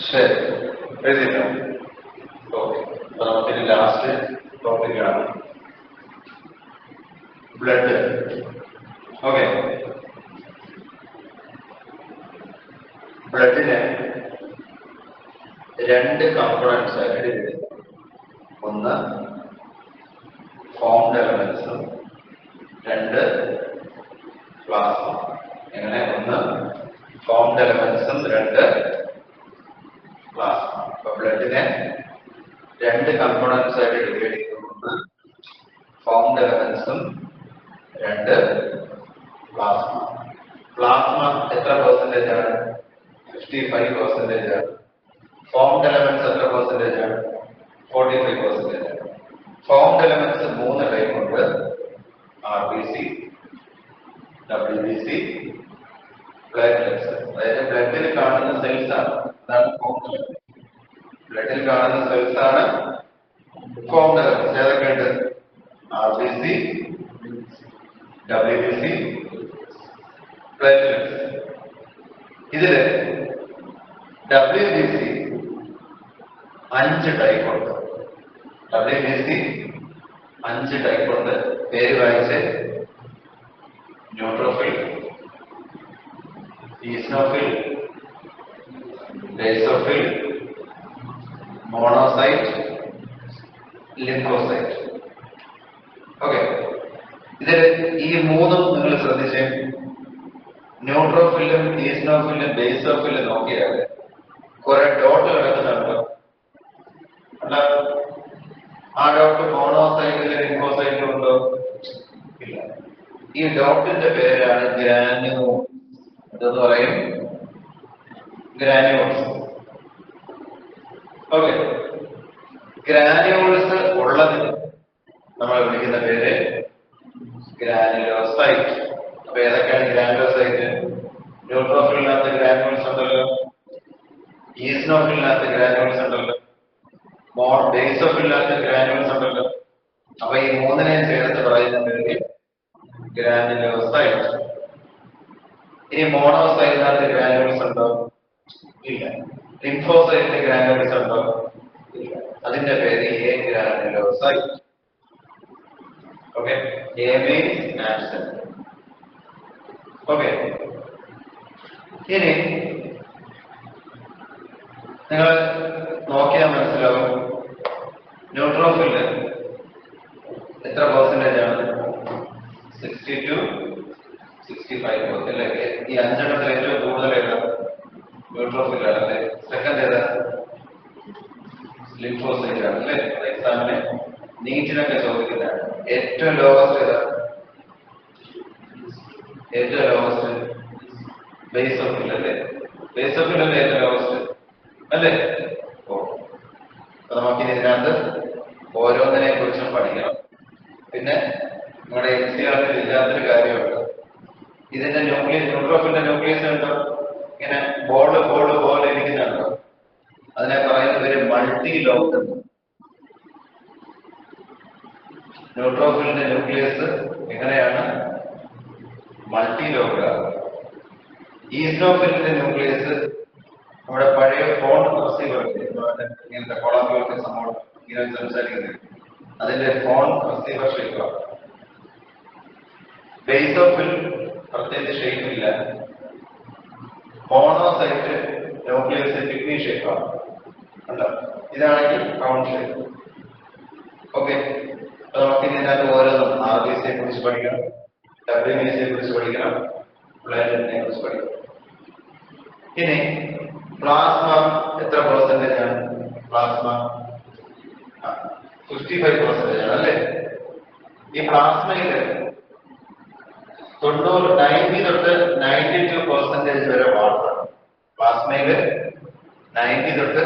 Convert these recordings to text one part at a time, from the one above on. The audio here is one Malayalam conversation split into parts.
ശരി, എഴുതിയില്ല. ഓക്കെ, അപ്പൊ നമുക്കിനി ലാസ്റ്റ് ടോപ്പിക്കാണ് ബ്ലഡ്. ഓക്കെ, ബ്ലഡിന് രണ്ട് കമ്പോണൻസ് ആയിട്ട് ഡിവൈഡ് ചെയ്യും. ഒന്ന് ഫോംഡ് എലമെന്റ്സും രണ്ട് പ്ലാസ്മ. എങ്ങനെ? ഒന്ന് ഫോംഡ് എലമെന്റ്സും രണ്ട് പ്ലാസ്മ. അപ്പൊ ബ്ലഡിനെ രണ്ട് കമ്പോണൻസ് ആയിട്ട് ഡിവൈഡ് ചെയ്യുന്നു. ഒന്ന് ഫോംഡ് എലമെന്റ്സും രണ്ട് പ്ലാസ്മ. പ്ലാസ്മ എത്ര പെർസെന്റേജ് ആണ്? 55% ആണ്. ഫോംഡ് എലമെന്റ്സ് എത്ര പെർസെന്റേജ് ആണ്? 43% ആണ്. ഫോംഡ് എലമെന്റ്സ് മൂന്ന് ടൈപ്പ് ഉണ്ട്. RBC, WBC, platelets. അതായത് ബ്ലഡിൽ കാണുന്ന സെൽസ് ആണ്. അതാണ് ഫോംഡ് എലമെന്റ്. ബ്ലഡിൽ കാണുന്ന സെൽസ് ആണ് ഫോംഡ് എലമെന്റ്സ്. ഏതൊക്കെയുണ്ട്? RBC, WBC, platelets. ഇതില് WBC 5 ടൈപ്പ് ഉണ്ട്. WBC 5 ടൈപ്പ് ഉണ്ട്. പേര് വായിച്ച്: neutrophil, eosinophil, basophil, monocyte, lymphocyte. Okay, ഇതിൽ ഈ മൂന്നും നിങ്ങൾ ശ്രദ്ധിച്ചേ. ന്യൂട്രോഫിലും ഈസ്നോഫിലും ബേസോഫിലും നോക്കിയാൽ കുറെ ഡോട്ട് കിടക്കുന്നുണ്ടോ? അല്ല, ആ ഡോട്ട് മോണോസൈറ്റിലും ലിംഫോസൈറ്റിലും ഉണ്ടോ? ഇല്ല. ഈ ഡോട്ടിന്റെ പേരാണ് ഗ്രാന്യൂൾ. എന്തെന്ന് പറയും? ഗ്രാന്യൂൾസ്. ഓക്കെ, ഗ്രാന്യൂൾസ് ഉള്ളതിന് നമ്മൾ വിളിക്കുന്ന പേര് ഗ്രാനുലോസൈറ്റ്. അപ്പൊ ഏതൊക്കെയാണ് ഗ്രാനുലോസൈറ്റ്? ന്യൂട്രോഫിലിനകത്ത് ഗ്രാനുൾസ് ഉണ്ടല്ലോ, ഈസ്നോഫിലിനകത്ത് ഗ്രാനുൾസ് ഉണ്ടല്ലോ, ബേസോഫിലിനകത്ത് ഗ്രാനുൾസ് ഉണ്ടല്ലോ. അപ്പൊ ഈ മൂന്നിനെയും ചേർത്ത് പറയുന്ന പേര് ഗ്രാനുലോസൈറ്റ്. ഇനി മോണോസൈറ്റിനകത്ത് ഗ്രാനുൾസ് ഉണ്ടോ? ഇല്ല. ലിംഫോസൈറ്റിന് ഗ്രാനുൾസ് ഉണ്ടോ? ഇല്ല. അതിന്റെ പേര് A granulocyte. Okay, A means absent. Okay, ഇനി നിങ്ങൾ നോക്കിയാൽ മനസ്സിലാവും ന്യൂട്രോഫില് എത്ര പെർസെന്റേജ് ആണ്? 60 to 65%. അല്ലേ? ഈ അഞ്ചെണ്ണത്തിൽ ഏറ്റവും കൂടുതൽ ഏതാ? ന്യൂട്രോഫിലാണ് അല്ലേ? സെക്കൻഡ് ഏതാ? ലിംഫോസൈറ്റ് ആണ് അല്ലേ? എക്സാമിന് നീറ്റിനൊക്കെ ചോദിക്കുന്നതാണ്. ഏറ്റവും ലോവസ്റ്റ് ഏതാ? ഏറ്റവും ലോവസ്റ്റ് ബേസോഫിൽ അല്ലേ? ബേസോഫിൽ അല്ലേ ഏറ്റവും ലോവസ്റ്റ് അല്ലേ? ഓ, നമുക്കിനി ഇതിനകത്ത് ഓരോന്നിനെ കുറിച്ചും പഠിക്കണം. പിന്നെ നമ്മുടെ NCERT ഇല്ലാത്തൊരു കാര്യമുണ്ട്. ഇതിന്റെ ന്യൂക്ലിയസ്, ന്യൂട്രോഫിന്റെ ന്യൂക്ലിയസ് ഉണ്ടോ? ഇങ്ങനെ പോലെ ഇരിക്കുന്നുണ്ടോ? അതിനെ പറയുന്ന പേര് മൾട്ടി ലോക്ക്. ന്യൂട്രോഫിലിന്റെ ന്യൂക്ലിയസ് എങ്ങനെയാണ്? Multi lobe. ഈസ്നോഫിലിന്റെ ന്യൂക്ലിയസ് നമ്മുടെ പഴയ ഫോൺ റിസീവർ ഇങ്ങനത്തെ കൊളംബിയോട്ട് സംഭവം ഇങ്ങനെ സംസാരിക്കുന്നത്, അതിന്റെ ഫോൺ റിസീവർ ഷേപ്പാണ്. ബേസോഫിൽ പ്രത്യേകിച്ച് ഷേപ്പ് ഇല്ല. മോണോസൈറ്റ് ന്യൂക്ലിയസ് കിഡ്നി ഷേപ്പാണ്. ഉണ്ടോ? ഇതാണെങ്കിൽ റൗണ്ട് ഷേപ്പ്. ഓക്കെ, അപ്പൊ നമുക്ക് ഇതിനകത്ത് ഓരോന്നും RBC യെ കുറിച്ച് പഠിക്കണം, WBC യെ കുറിച്ച് പഠിക്കണം, പ്ലേറ്റ്ലെറ്റിനെ കുറിച്ച് പഠിക്കണം. ഇനി പ്ലാസ്മ എത്ര പെർസെന്റേജ് ആണ്? പ്ലാസ്മ 55% ആണ് അല്ലേ? ഈ പ്ലാസ്മയില് 90 തൊട്ട് 92% വരെ വാട്ടറാണ്. പ്ലാസ്മയില് 90 തൊട്ട്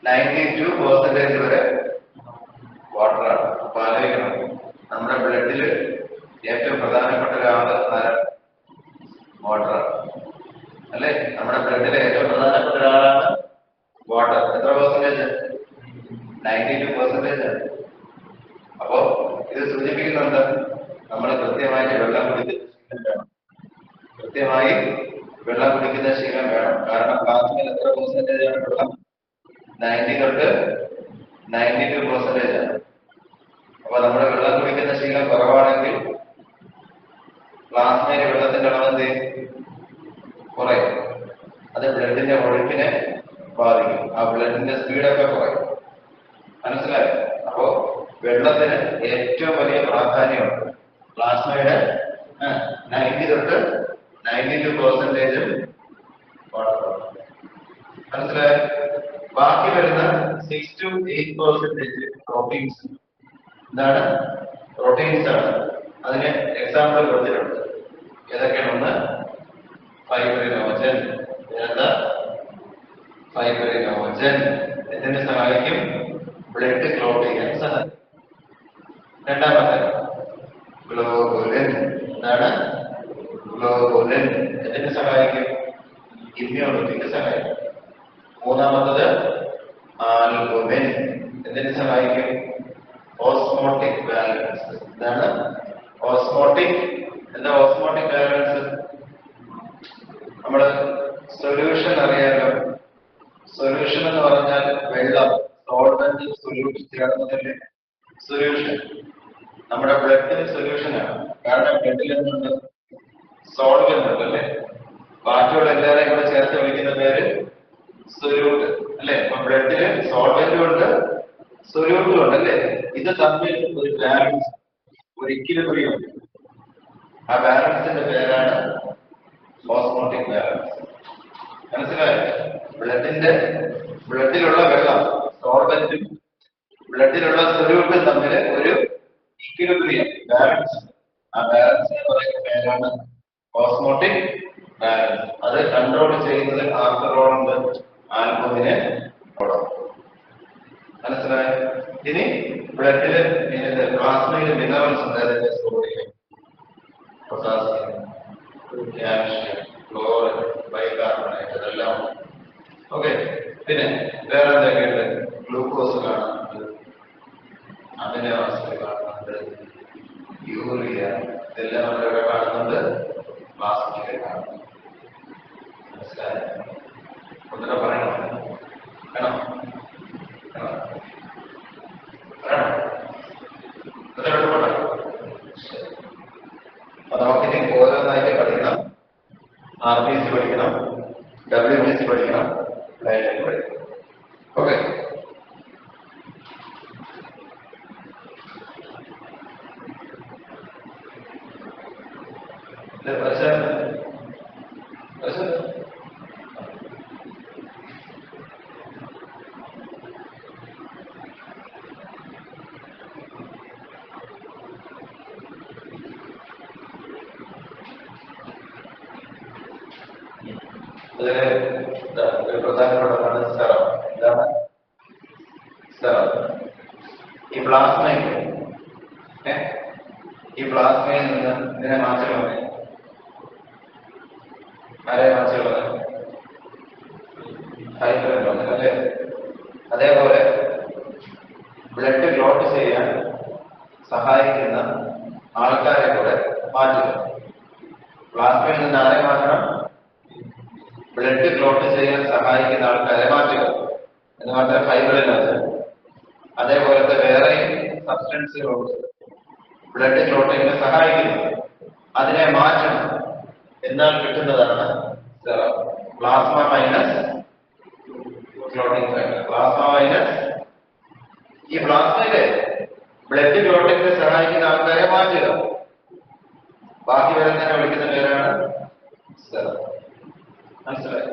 92% വരെ വാട്ടറാണ്. അപ്പൊ ആലോചിക്കണം, നമ്മുടെ ബ്ലഡില് ഏറ്റവും പ്രധാനപ്പെട്ട ഒരാള് വാട്ടറാണ് അല്ലേ? നമ്മുടെ ബ്ലഡിലെ ഏറ്റവും പ്രധാനപ്പെട്ട ഒരാളാണ് വാട്ടർ. എത്ര പെർസെന്റേജ്? 92% ആണ്. അപ്പോ ഇത് സൂചിപ്പിക്കുന്നുണ്ട് നമ്മൾ കൃത്യമായിട്ട് വെള്ളം കുടിച്ച് കൃത്യമായി വെള്ളം കുടിക്കുന്ന ശീലം വേണം. കാരണം പ്ലാസ്മയിൽ എത്ര പെർസെന്റേജ് ആണ് വെള്ളം? 90 തൊട്ട് 92% ആണ്. അപ്പൊ നമ്മുടെ വെള്ളം കുടിക്കുന്ന ശീലം കുറവാണെങ്കിൽ പ്ലാസ്മയിൽ വെള്ളത്തിന്റെ അളവ് എന്ത് കുറയും. അത് ബ്ലഡിന്റെ ഒഴുക്കിനെ ബാധിക്കും. ആ ബ്ലഡിന്റെ സ്പീഡൊക്കെ കുറയും. മനസ്സിലായോ? അപ്പോ വെള്ളത്തിന് ഏറ്റവും വലിയ പ്രാധാന്യമുണ്ട്. പ്ലാസ്മയുടെ 90 തൊട്ട് 92% മനസ്സിലായോ? ബാക്കി വരുന്ന 6 to 8% പ്രോട്ടീൻസ്. എന്താണ്? പ്രോട്ടീൻസ് ആണ്. അതിന് എക്സാമ്പിൾ കൊടുത്തിട്ടുണ്ട്. ഏതൊക്കെയാണ്? ഒന്ന് ഫൈബ്രിനോജൻ. എന്താ ഫൈബ്രിനോജൻ? എന്തിനെ സഹായിക്കും? ബ്ലഡ് ക്ലോട്ട് ചെയ്യാൻ സഹായിക്കും. രണ്ടാമത്തെ ഗ്ലോബുലിൻ. എന്താണ്? ഗ്ലോബുലിൻ എന്തിനെ സഹായിക്കും? ഇമ്മ്യൂണിറ്റിക്ക് സഹായിക്കും. മൂന്നാമത്തത് ആൽബുമിൻ. എന്തിനെ സഹായിക്കും? Osmotic balance. എന്താണ് ഓസ്മോട്ടിക്? എന്താ ഓസ്മോട്ടിക് ബാലൻസ്? നമ്മള് സൊല്യൂഷൻ അറിയാലോ. സൊല്യൂഷൻ എന്ന് പറഞ്ഞാൽ വെള്ളം, സോൾവെന്റ്, സൊല്യൂഷൻ ചേർന്നതല്ലേ സൊല്യൂഷൻ. നമ്മുടെ ബ്ലഡിന് സൊല്യൂഷനാണ്. കാരണം ബ്ലഡിൽ എന്തുണ്ട്? സോൾവെന്റ് ഉണ്ടല്ലേ. ബാക്കിയുള്ള എല്ലാവരെയും കൂടെ ചേർത്ത് വിളിക്കുന്ന പേര് സൊല്യൂട്ട് അല്ലെ. അപ്പൊ ബ്ലഡില് സോൾവെന്റും ഉണ്ട്, സൊല്യൂട്ടും ഉണ്ട് അല്ലേ. ഇത് തമ്മിൽ ഒരു ബാലൻസ്, ഒരു ഇക്വിലിബ്രിയം. ആ ബാലൻസിന്റെ പേരാണ് ഓസ്മോട്ടിക് ബാലൻസ്. മനസ്സിലായോ? ബ്ലഡിലുള്ള വെള്ളം, സോൾവെന്റും ബ്ലഡിലുള്ള സൊല്യൂട്ടും തമ്മിൽ ഒരു ഇക്വിലിബ്രിയം, ബാലൻസ്. ആ ബാലൻസിനെ പറയുന്ന പേരാണ് ഓസ്മോട്ടിക് ബാലൻസ്. അത് കൺട്രോൾ ചെയ്യുന്നത് ആർക്കറോളുണ്ട്, ആൽബുമിന് കൊടുക്കും. മനസ്സിലായോ? ഇനി ബ്ലഡില് പ്ലാസ്മയില് മിനറൽസ് ഉണ്ട്. അതിന്റെ sodium, potassium, calcium, chlorine, bicarbonate, ഇതെല്ലാം. ഓക്കെ. പിന്നെ വേറെ എന്തൊക്കെയുണ്ട്? ഗ്ലൂക്കോസ് കാണുന്നുണ്ട്, അമിനോ ആസിഡ് കാണുന്നുണ്ട്, യൂറിയ, ഇതെല്ലാം നമ്മളിവിടെ കാണുന്നുണ്ട്, പ്ലാസ്മയില് കാണുന്നുണ്ട്. മനസ്സിലായോ? ഒന്നിനെ പറയണം. വേണം അപ്പൊ നമുക്കിനി ഓരോന്നായിട്ട് പഠിക്കണം. RBC പഠിക്കണം, WBC പഠിക്കണം, ഡയറ്റ് പഠിക്കണം. ഓക്കെ. അതില് ഒരു പ്രധാനപ്പെട്ടതാണ് സെറം. എന്താണ് സെറം? ഈ പ്ലാസ്മയിൽ നിന്ന് ഇതിനെ മാറ്റുള്ളത് ആരെ മാറ്റുള്ളത്? ഫൈബ്രിനോജൻ അല്ലേ. അതേപോലെ ബ്ലഡ് ക്ലോട്ട് ചെയ്യാൻ സഹായിക്കുന്ന ആൾക്കാരെ കൂടെ മാറ്റുക. പ്ലാസ്മയിൽ നിന്ന് ആരെ മാറ്റണം? ബ്ലഡ് ക്ലോട്ട് ചെയ്യാൻ സഹായിക്കുന്ന ആൾക്കാരെ മാറ്റുക എന്ന് മാത്രമേ ഫൈബ്രിനോജൻ. അതേപോലത്തെ വേറെയും സബ്സ്റ്റൻസുകളുണ്ട് ബ്ലഡ് ക്ലോട്ടിങ്ങിനെ സഹായിക്കുന്നത്. അതിനെ മാറ്റണം. എന്നാൽ കിട്ടുന്നതാണ് serum. Plasma minus clotting factor. Plasma minus ഈ പ്ലാസ്മയിലെ ബ്ലഡ് ക്ലോട്ടിങ്ങിനെ സഹായിക്കുന്ന ആൾക്കാരെ മാറ്റുക. ബാക്കി വരുന്നതിനെ വിളിക്കുന്ന പേരാണ് സെറം. മനസ്സിലായി?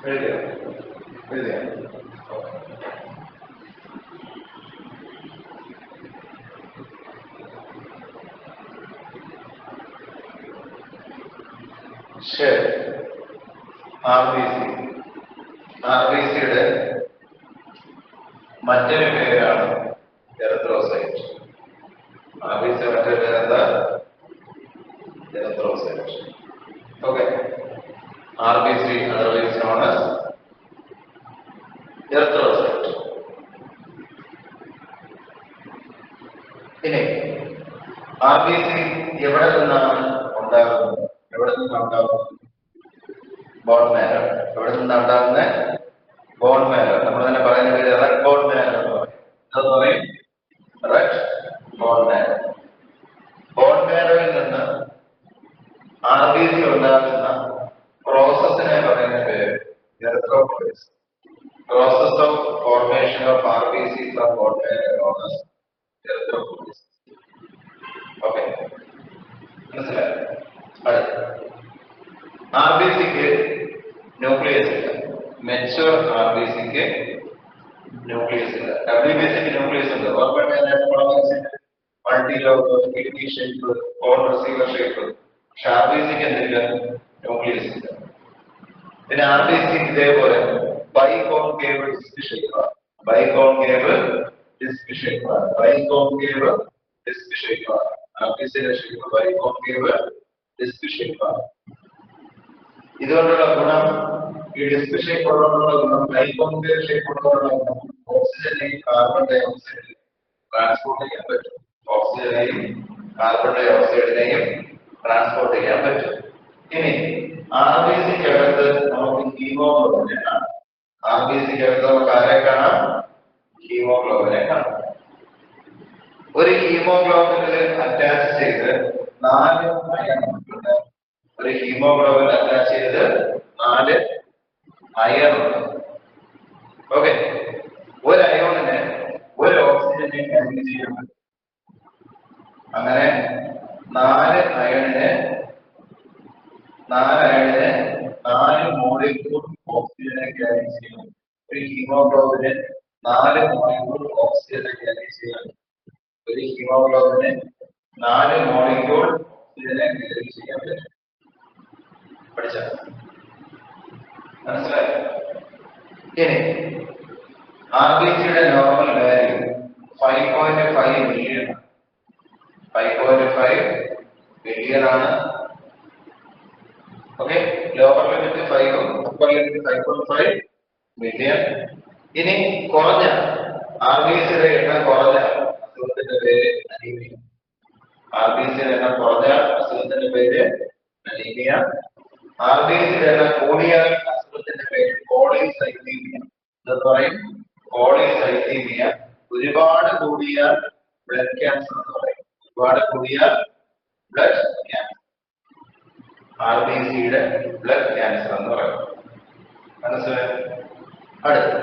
ശരി. ആർബിസിയുടെ മറ്റൊരു പേരാണ് എറിത്രോസൈറ്റ്. ആർബിസി മറ്റൊരു പേരെന്താ? Erythrocyte. Okay. RBC otherwise known as erythrocyte. ഇനി ആർബിസി എവിടെ നിന്നാണ് ഉണ്ടാകുന്നത്? Bone marrow. എവിടെ നിന്നാണ് ഉണ്ടാകുന്നത്? Bone marrow. നമ്മൾ തന്നെ പറയുന്ന പേര് റെഡ് ബോൺ മാരോ എന്ന് പറയും. അതെന്ന് പറയും റെഡ് ബോൺ മാരോ. ബോൺ മാരോയിൽ നിന്ന് ആർബിസി ഉണ്ടാകുന്ന പ്രോസസ്സിനെ പറയുന്ന പേര് erythropoiesis. Process of formation of RBC from bone marrow erythropoiesis. Okay, മനസ്സിലായോ? അടുത്ത ആർബിസിക്ക് ന്യൂക്ലിയസ് ഇല്ല. മെച്ചുവർ ആർബിസിക്ക് ന്യൂക്ലിയസ് ഇല്ല. ഡബ്ല്യൂബിസിക്ക് ന്യൂക്ലിയസ് ഉണ്ട്. Multi shape, phone receiver shape. പക്ഷെ ആർബിസിക്ക് എന്തില്ല? ന്യൂക്ലിയസ് ഇല്ല. പിന്നെ ആർബിസി ഇതേപോലെ ബൈകോൺകേവ് ഡിസ്ക് ഷേപ്പാണ്. ബൈകോൺകേവ് ഡിസ്ക് ഷേപ്പാണ്. ബൈകോൺകേവ് ഡിസ്ക് ഷേപ്പാണ്. ആർബിസിയുടെ ഷേപ്പ് ബൈകോൺകേവ് ഡിസ്ക് ഷേപ്പാണ്. ഇതുകൊണ്ടുള്ള ഗുണം, ഈ ഡിസ്ക് ഷേപ്പ് ഉള്ളതുകൊണ്ടുള്ള ഗുണം, ബൈകോൺകേവ് ഷേപ്പ് ഉള്ളതുകൊണ്ടുള്ള ഗുണം, ഓക്സിജനെയും കാർബൺ ഡൈ ഓക്സൈഡിനെയും ട്രാൻസ്പോർട്ട് ചെയ്യാൻ പറ്റും. ഓക്സിജനെയും കാർബൺ ഡൈ ഓക്സൈഡിനെയും ട്രാൻസ്പോർട്ട് ചെയ്യാൻ പറ്റും. ഇനി ആർബിസിക്കകത്ത് നമുക്ക് ഹീമോഗ്ലോബിനെ കാണാം. ആർബിസിക്കകത്ത് നമുക്ക് ആരെ കാണാം? ഹീമോഗ്ലോബിനെ കാണാം. ഒരു ഹീമോഗ്ലോബിനിൽ അറ്റാച്ച് ചെയ്ത് 4 അയണുണ്ട്. ഒരു ഹീമോഗ്ലോബിൻ അറ്റാച്ച് ചെയ്ത് 4 അയണുണ്ട്. ഓക്കെ, ഒരു അയോണിന് ഒരു ഓക്സിജനെ ക്യാരി ചെയ്യാൻ പറ്റും. അങ്ങനെ 4 അയണിന് 4 മോളിക്യൂൾ ഓക്സിജനെ ക്യാരി ചെയ്യാൻ. ഒരു ഹീമോഗ്ലോബിന് 4 മോളിക്യൂൾ ഓക്സിജനെ ക്യാരി ചെയ്യാൻ. ഒരു ഹീമോഗ്ലോബിന് 4 മോളിക്യൂൾ ഓക്സിജനെ ക്യാരി ചെയ്യാൻ പറ്റും. പഠിച്ച മനസ്സിലായി? ഇനി ആർബിസിയുടെ നോർമൽ വാല്യൂ 5.5 മില്യൺ. 5.5 മില്യൺ ആണ്. Okay, lower limit 5 upper limit 5.5 million. ഇനി കുറഞ്ഞ ആർബിസിയുടെ എണ്ണം കുറഞ്ഞ അസുഖത്തിന്റെ പേര് അനീമിയ. ആർബിസിയുടെ എണ്ണം കുറഞ്ഞ അസുഖത്തിന്റെ പേര് അനീമിയ. ആർബിസിയുടെ എണ്ണം കൂടിയ അസുഖത്തിന്റെ പേര് പോളിസൈത്തീമിയ. എന്ന് പറയും പോളിസൈത്തീമിയ. ഒരുപാട് കൂടിയ ബ്ലഡ് ക്യാൻസർ എന്ന് പറയും. ഒരുപാട് കൂടിയ ബ്ലഡ് ക്യാൻസർ, ആർബിസിയുടെ ബ്ലഡ് ക്യാൻസർ എന്ന് പറയും. മനസ്സിലായി? അടുത്ത്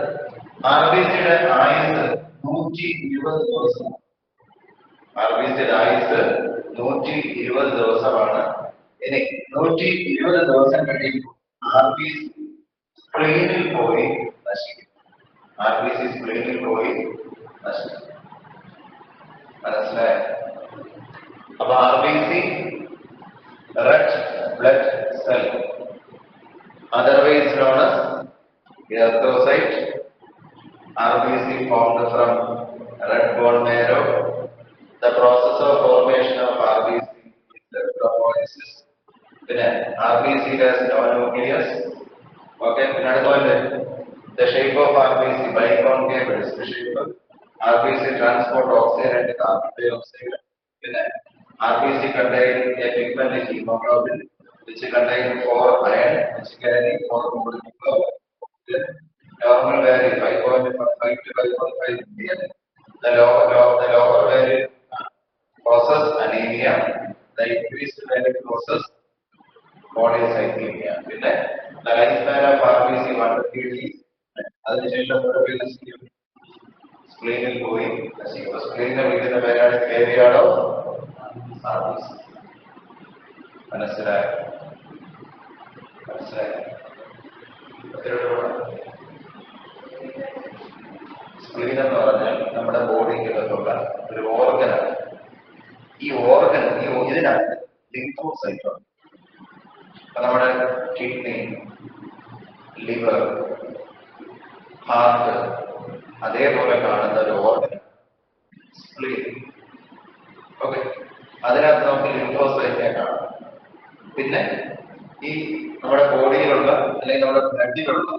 ആർബിസിയുടെ ആയുസ് 120 ദിവസം. ആർബിസിയുടെ ആയുസ് 120 ദിവസമാണ്. ഇനി 120 ദിവസം കഴിയുമ്പോൾ ആർബിസി സ്പ്ലീനിൽ പോയി നശിക്കും. ആർബിസി സ്പ്ലീനിൽ പോയി നശിക്കും. മനസ്സിലായോ? അപ്പൊ RBC red blood cell, otherwise known as erythrocyte. RBC formed from red bone marrow. The process of formation of RBC is erythropoiesis. Then RBC has no nucleus. Okay, the shape of RBC biconcave disc shape. RBC transport oxygen and carbon dioxide. Then RBC contain a pigment hemoglobin, which contain 4 iron, which carry 4 molecules of oxygen. Normal value 5.5 to 5.5 million. The lower value causes anemia. The increased value causes polycythemia. The lifespan of RBC 150 days. അതിനുശേഷം സ്പ്ലീനിൽ പോയി നശിക്കും. സ്പ്ലീനിനെ വിളിക്കുന്ന പേരാണ് ഗ്രേവ്യാർഡ് ഓഫ് ആർബിസി. മനസ്സിലായോ? മനസ്സിലായോ? സ്പ്ലീൻ എന്ന് പറഞ്ഞാൽ നമ്മുടെ ബോഡിക്കകത്തുള്ള ഒരു ഓർഗനാണ്. ഈ ഓർഗൻ ഇതിനകത്ത് ലിംഫോസൈറ്റ് ഉണ്ട്. അപ്പൊ നമ്മുടെ കിഡ്നി, ലിവർ, ഹാർട്ട് അതേപോലെ കാണുന്ന ഒരു ഓർഗൻ സ്പ്ലീൻ. ഓക്കെ, അതിനകത്ത് നമുക്ക് ലിംഫോസൈറ്റിനെ കാണാം. പിന്നെ ഈ നമ്മുടെ ബോഡിയിലുള്ള അല്ലെങ്കിൽ നമ്മുടെ ബ്ലഡിലുള്ള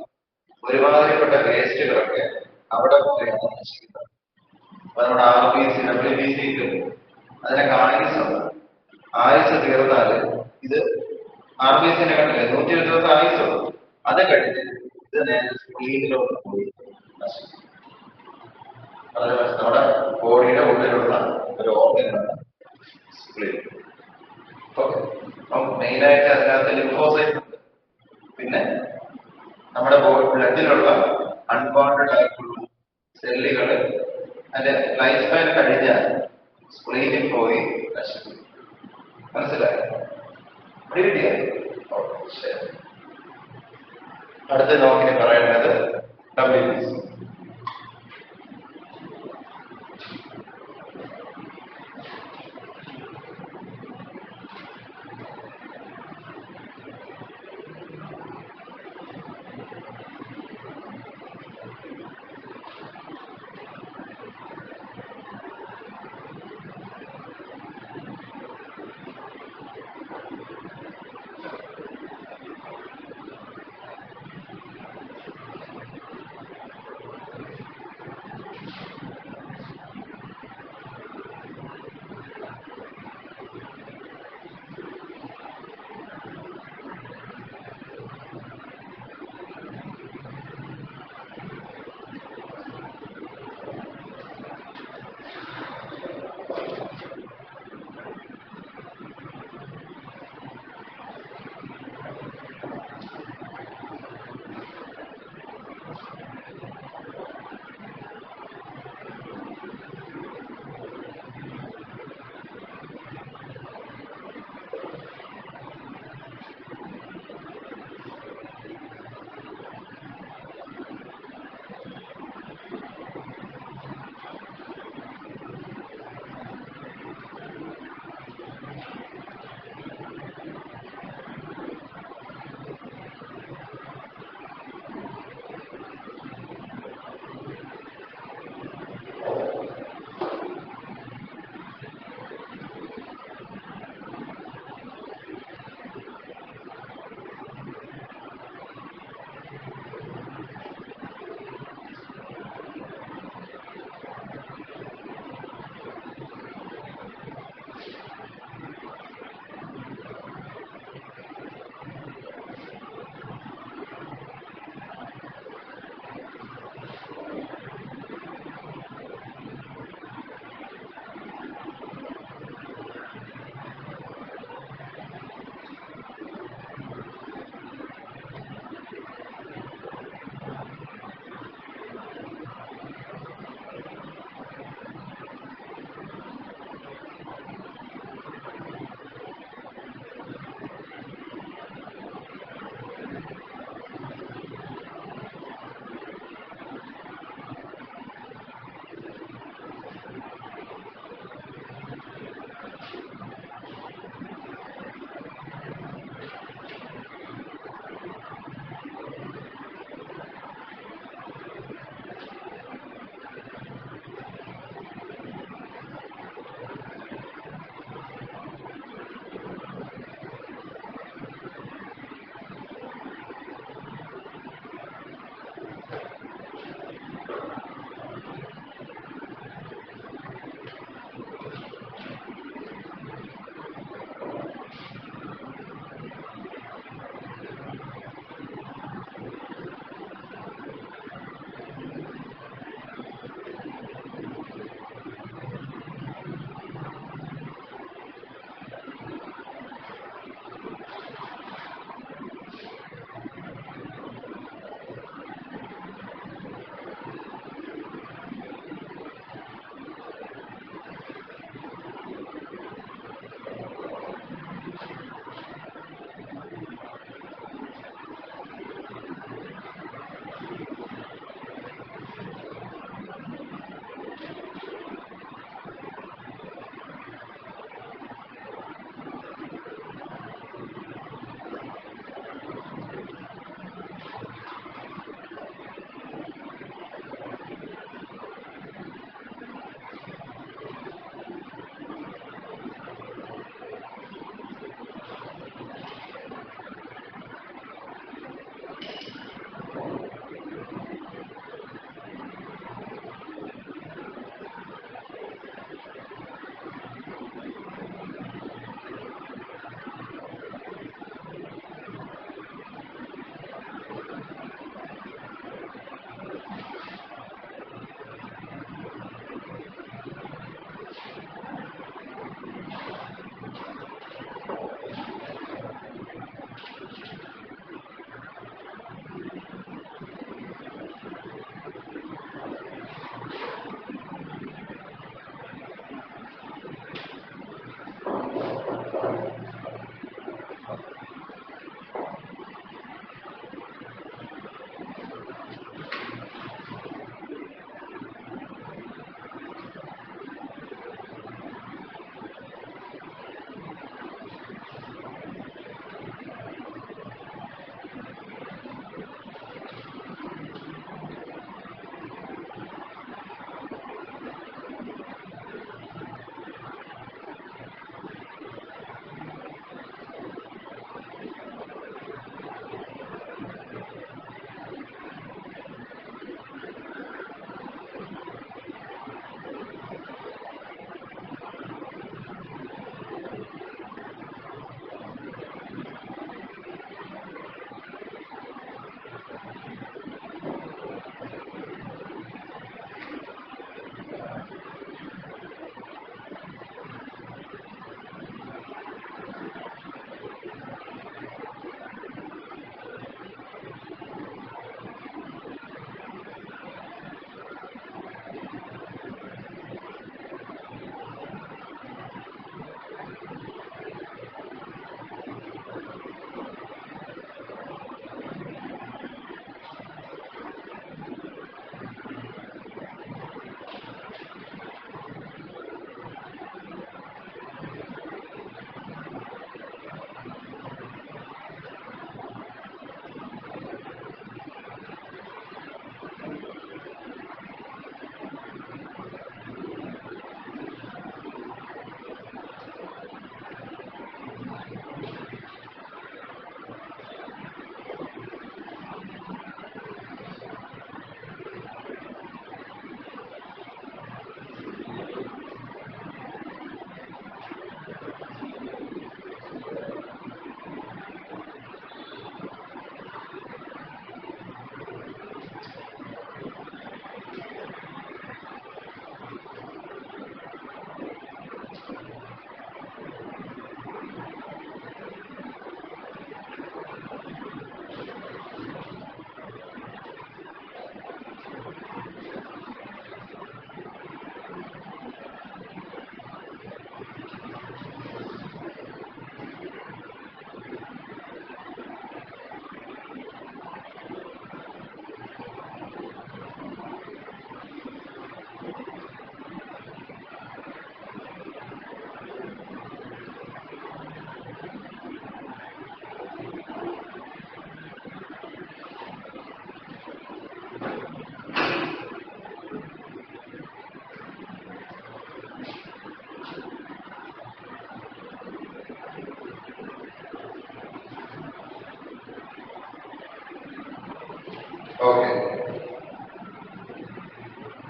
ഒരുമാതിരിപ്പെട്ട വേസ്റ്റുകളൊക്കെ അവിടെ പോലെയാണ് നശിക്കുന്നത്. അപ്പൊ നമ്മുടെ RBC, WBC അതിനൊക്കെ ആയുസുണ്ട്. ആയുസ് തീർന്നാൽ ഇത് RBCനെ കണ്ടില്ലേ 120 ദിവസം ആയുസുള്ളൂ. അത് കഴിഞ്ഞ് ഇത് നേരെ സ്പ്ലീനിലോട്ട് പോയി നശിക്കും. നമ്മുടെ ബോഡിയുടെ ഉള്ളിലുള്ള ഒരു ഓർഗനാണ് സ്പ്ലീൻ. ഓക്കെ, അപ്പം മെയിനായിട്ട് അതിനകത്ത് ലിംഫോസൈറ്റ് ഉണ്ട്. പിന്നെ നമ്മുടെ ബ്ലഡിലുള്ള അൺവാണ്ടഡ് ആയിട്ടുള്ള സെല്ലുകൾ അതിന്റെ ലൈഫ് സ്പാൻ കഴിഞ്ഞാൽ സ്പ്ലീനിൽ പോയി നശിക്കും. മനസ്സിലായോ? ശരി. അടുത്ത നോക്കി പറയുന്നത് WBC.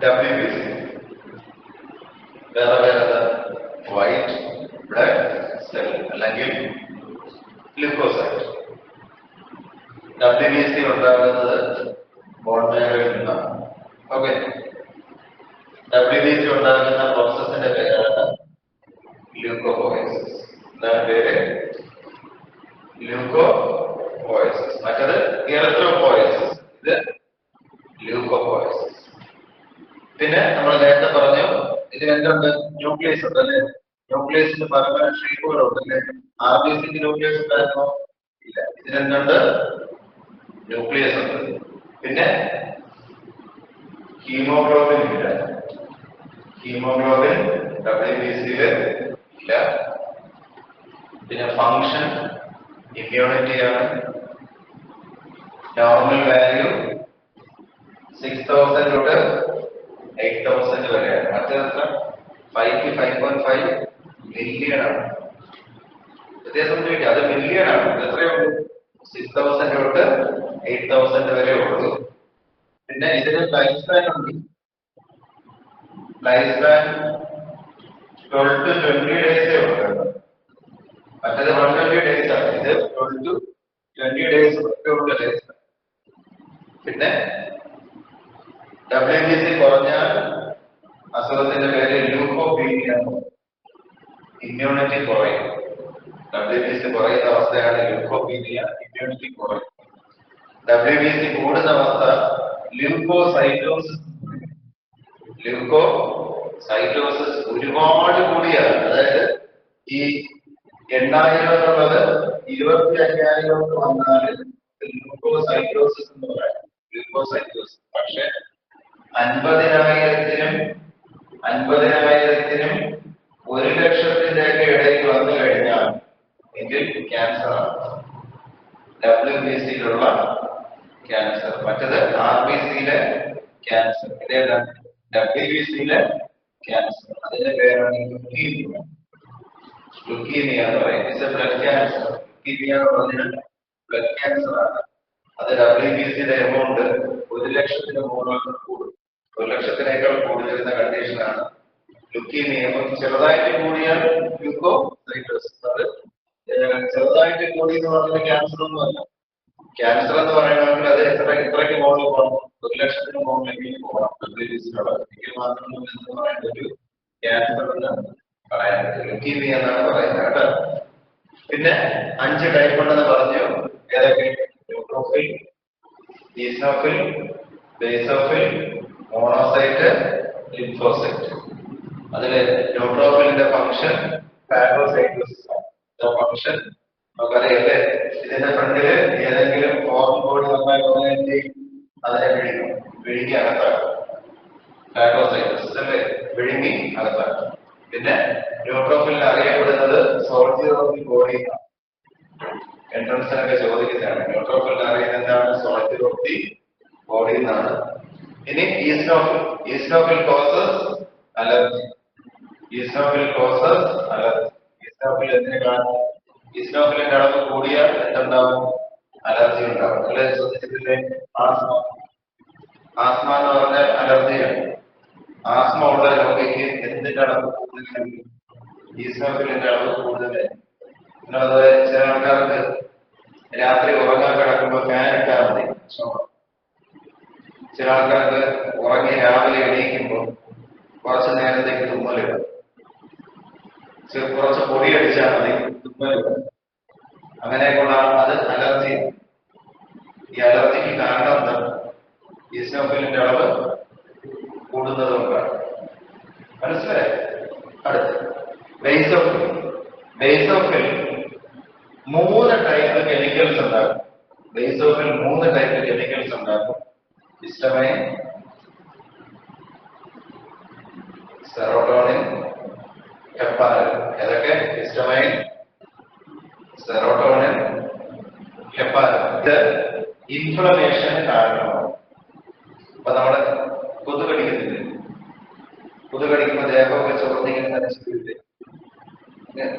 WBC. വേറെ വേറെ വൈറ്റ് ബ്ലഡ് സെൽ അല്ലെങ്കിൽ ല്യൂക്കോസൈറ്റ്. WBC ഉണ്ടാകുന്നത് ബോൺ മാരോയിൽ നിന്നാണ്. ഓക്കെ, WBC ഉണ്ടാകുന്ന പ്രോസസ്സിന്റെ പേരാണ് ല്യൂക്കോപോയസിസ്. എന്താണ് പേര്? ല്യൂക്കോപോയസിസ്. മറ്റത് എറിത്രോപോയസിസ്, ഇത് ല്യൂക്കോപോയസിസ്. പിന്നെ നമ്മൾ നേരത്തെ പറഞ്ഞു ഇതിന് എന്തുണ്ട്? ന്യൂക്ലിയസ് ഉണ്ട് അല്ലെ? ന്യൂക്ലിയസിന് പല ഷേപ്പുകളുണ്ട് അല്ലെ? RBCക്ക് ന്യൂക്ലിയസ് ഉണ്ടായിരുന്നോ? ഇല്ല. ഇതിനെന്തുണ്ട്? ന്യൂക്ലിയസ് ഉണ്ട്. പിന്നെ ഹീമോഗ്ലോബിൻ ഇല്ല. ഹീമോഗ്ലോബിൻ WBCയില് ഇല്ല. പിന്നെ ഫങ്ഷൻ ഇമ്മ്യൂണിറ്റി ആണ്. നോർമൽ വാല്യൂ 6000 തൊട്ട് 8000 വരെയാണ്. മറ്റേത്ര 5 to 5.5 മില്യൺ ആണ്. വ്യത്യാസം കിട്ടി, അത് മില്യൺ ആണ്. എത്രയുള്ളൂ? 6000 തൊട്ട് 8000 വരെ ഉള്ളൂ. പിന്നെ ഇതിന് ലൈഫ് സ്പാൻ ഉണ്ട്. ലൈഫ് സ്പാൻ 12 to 20 ഡേയ്സേ ഉള്ളൂ. മറ്റേത് 120 ഡേയ്സ് ആണ്. ഇത് 12 to 20 ഡേയ്സ് ഒക്കെ ഉള്ള ലൈഫ് സ്പാൻ. പിന്നെ WBC കുറഞ്ഞാൽ അസുഖത്തിന്റെ പേര് ല്യൂക്കോപീനിയ. ഇമ്മ്യൂണിറ്റി കുറയും. WBC കുറയുന്ന അവസ്ഥയാണ് ല്യൂക്കോപീനിയ. ഇമ്മ്യൂണിറ്റി കുറയും. WBC കൂടുന്ന അവസ്ഥ ല്യൂക്കോസൈറ്റോസിസ്. ല്യൂക്കോസൈറ്റോസിസ് ഒരുപാട് കൂടിയാണ്. അതായത് ഈ 8000 എന്നുള്ളത് 25,000 വന്നാൽ ല്യൂക്കോസൈറ്റോസിസ് എന്ന് പറയാം. ല്യൂക്കോസൈറ്റോസിസ്. പക്ഷെ 50,000-നും 1,00,000 ഇടയിൽ വന്നു കഴിഞ്ഞാൽ എങ്കിൽ ക്യാൻസർ ആണ്. WBCയിലുള്ള ക്യാൻസർ. മറ്റത് RBCയിലെ ക്യാൻസർ. ഇതേതാണ് WBCയിലെ ക്യാൻസർ. അതിന്റെ പേരാണ് ലുക്കീമിയ. ലുക്കീമിയ എന്ന് പറയുന്നത് it's A blood cancer. Leukaemia എന്ന് പറഞ്ഞാൽ ബ്ലഡ് ക്യാൻസർ ആണ്. അത് WBCയുടെ എമൗണ്ട് 1,00,000 മുകളിൽ കൂടും. 1,00,000-നേക്കാൾ കൂടുതൽ വരുന്ന കണ്ടീഷനാണ് ലുക്കീമിയ. ചെറുതായിട്ട് കൂടിയാൽ ല്യൂക്കോസൈറ്റോസിസ്. അത് ചെറുതായിട്ട് കൂടി എന്ന് പറഞ്ഞാൽ ക്യാൻസർ ഒന്നുമല്ല. ക്യാൻസർ എന്ന് പറയണമെങ്കിൽ അത് ഇത്രയ്ക്ക് മുകളിൽ പോകണം. 1,00,000 മുകളിലേക്ക് പോകണം. എങ്കിൽ മാത്രം എന്ന് പറയുന്നത് ഒരു ക്യാൻസർ എന്നാണ് പറയാൻ പറ്റും. ലുക്കീമിയ എന്നാണ് പറയുന്നത് കേട്ടോ. പിന്നെ 5 ടൈപ്പ് ഉണ്ടെന്ന് പറഞ്ഞു. ഏതൊക്കെ? Neutrophil, eosinophil, basophil, monocyte, lymphocyte. അതില് ന്യൂട്രോഫിലിന്റെ ഫംഗ്ഷൻ ഫാഗോസൈറ്റോസിസ്. ഫംഗ്ഷൻ നമുക്കറിയല്ലേ? ഇതിന്റെ ഫ്രണ്ടില് ഏതെങ്കിലും ഫോറിൻ ബോഡി വന്നാൽ അതിനെ വിഴുങ്ങി അകത്താക്കും. ഫാഗോസൈറ്റോസിസ് അല്ലേ? വിഴുങ്ങി അകത്താക്കും. പിന്നെ ന്യൂട്രോഫിലിന് അറിയപ്പെടുന്നത് സോൾജിയർ ഓഫ് ദി ബോഡി. എൻട്രൻസിനൊക്കെ ചോദിക്കുന്നതാണ്. ന്യൂട്രോഫിലിന് അറിയുന്നത് എന്താണ്? സോൾജിയർ ഓഫ് ദി ബോഡി എന്നാണ്. ഇനി eosinophil. Eosinophil causes allergy. Eosinophil causes allergy. Eosinophil എന്തിനു കാണും? ഈസ്നോഫിലിന്റെ അളവ് കൂടിയാൽ എന്തുണ്ടാവും? അലർജി ഉണ്ടാവും. അല്ലെ? ശ്രദ്ധിച്ചിട്ടില്ലേ? ആസ്മ. ആസ്മ എന്ന് പറഞ്ഞാൽ അലർജിയാണ്. ആസ്മ ഉള്ള രോഗിക്ക് എന്തിന്റെ അളവ് കൂടുതലായിരിക്കും? ഈസ്നോഫിലിന്റെ അളവ് കൂടുതലായിരിക്കും. അതുപോലെ ചില ആൾക്കാർക്ക് രാത്രി ഉറങ്ങാൻ കിടക്കുമ്പോൾ ഫാൻ ഇട്ടാൽ മതി. ചില ആൾക്കാർക്ക് ഉറങ്ങി രാവിലെ എണീക്കുമ്പോൾ കുറച്ച് നേരത്തേക്ക് തുമ്മലിടും. കുറച്ച് പൊടി അടിച്ചാൽ മതി തുമ്മലിടും. അങ്ങനെയൊക്കെയുള്ള അത് അലർജിയാണ്. ഈ അലർജിക്ക് കാരണം എന്താണ്? ഈസ്നോഫിലിന്റെ അളവ് കൂടുന്നത് കൊണ്ടാണ്. മനസ്സിലായി? അടുത്ത് ബേസോഫിൽ. ബേസോഫിൽ 3 ടൈപ്പ് കെമിക്കൽസ് ഉണ്ടാകും. ബേസോഫിൽ 3 ടൈപ്പ് കെമിക്കൽസ് ഉണ്ടാകും. Histamine, serotonin, heparin. ഏതൊക്കെ? Histamine, serotonin, heparin. ഇത് ഇൻഫ്ലമേഷൻ കാരണമാണ്. അപ്പൊ നമ്മുടെ കൊതുകടിക്കുന്നില്ലേ? കൊതുകടിക്കുമ്പോൾ ദേഹമൊക്കെ ചുവന്നിങ്ങനെ നനച്ചിട്ടില്ലേ?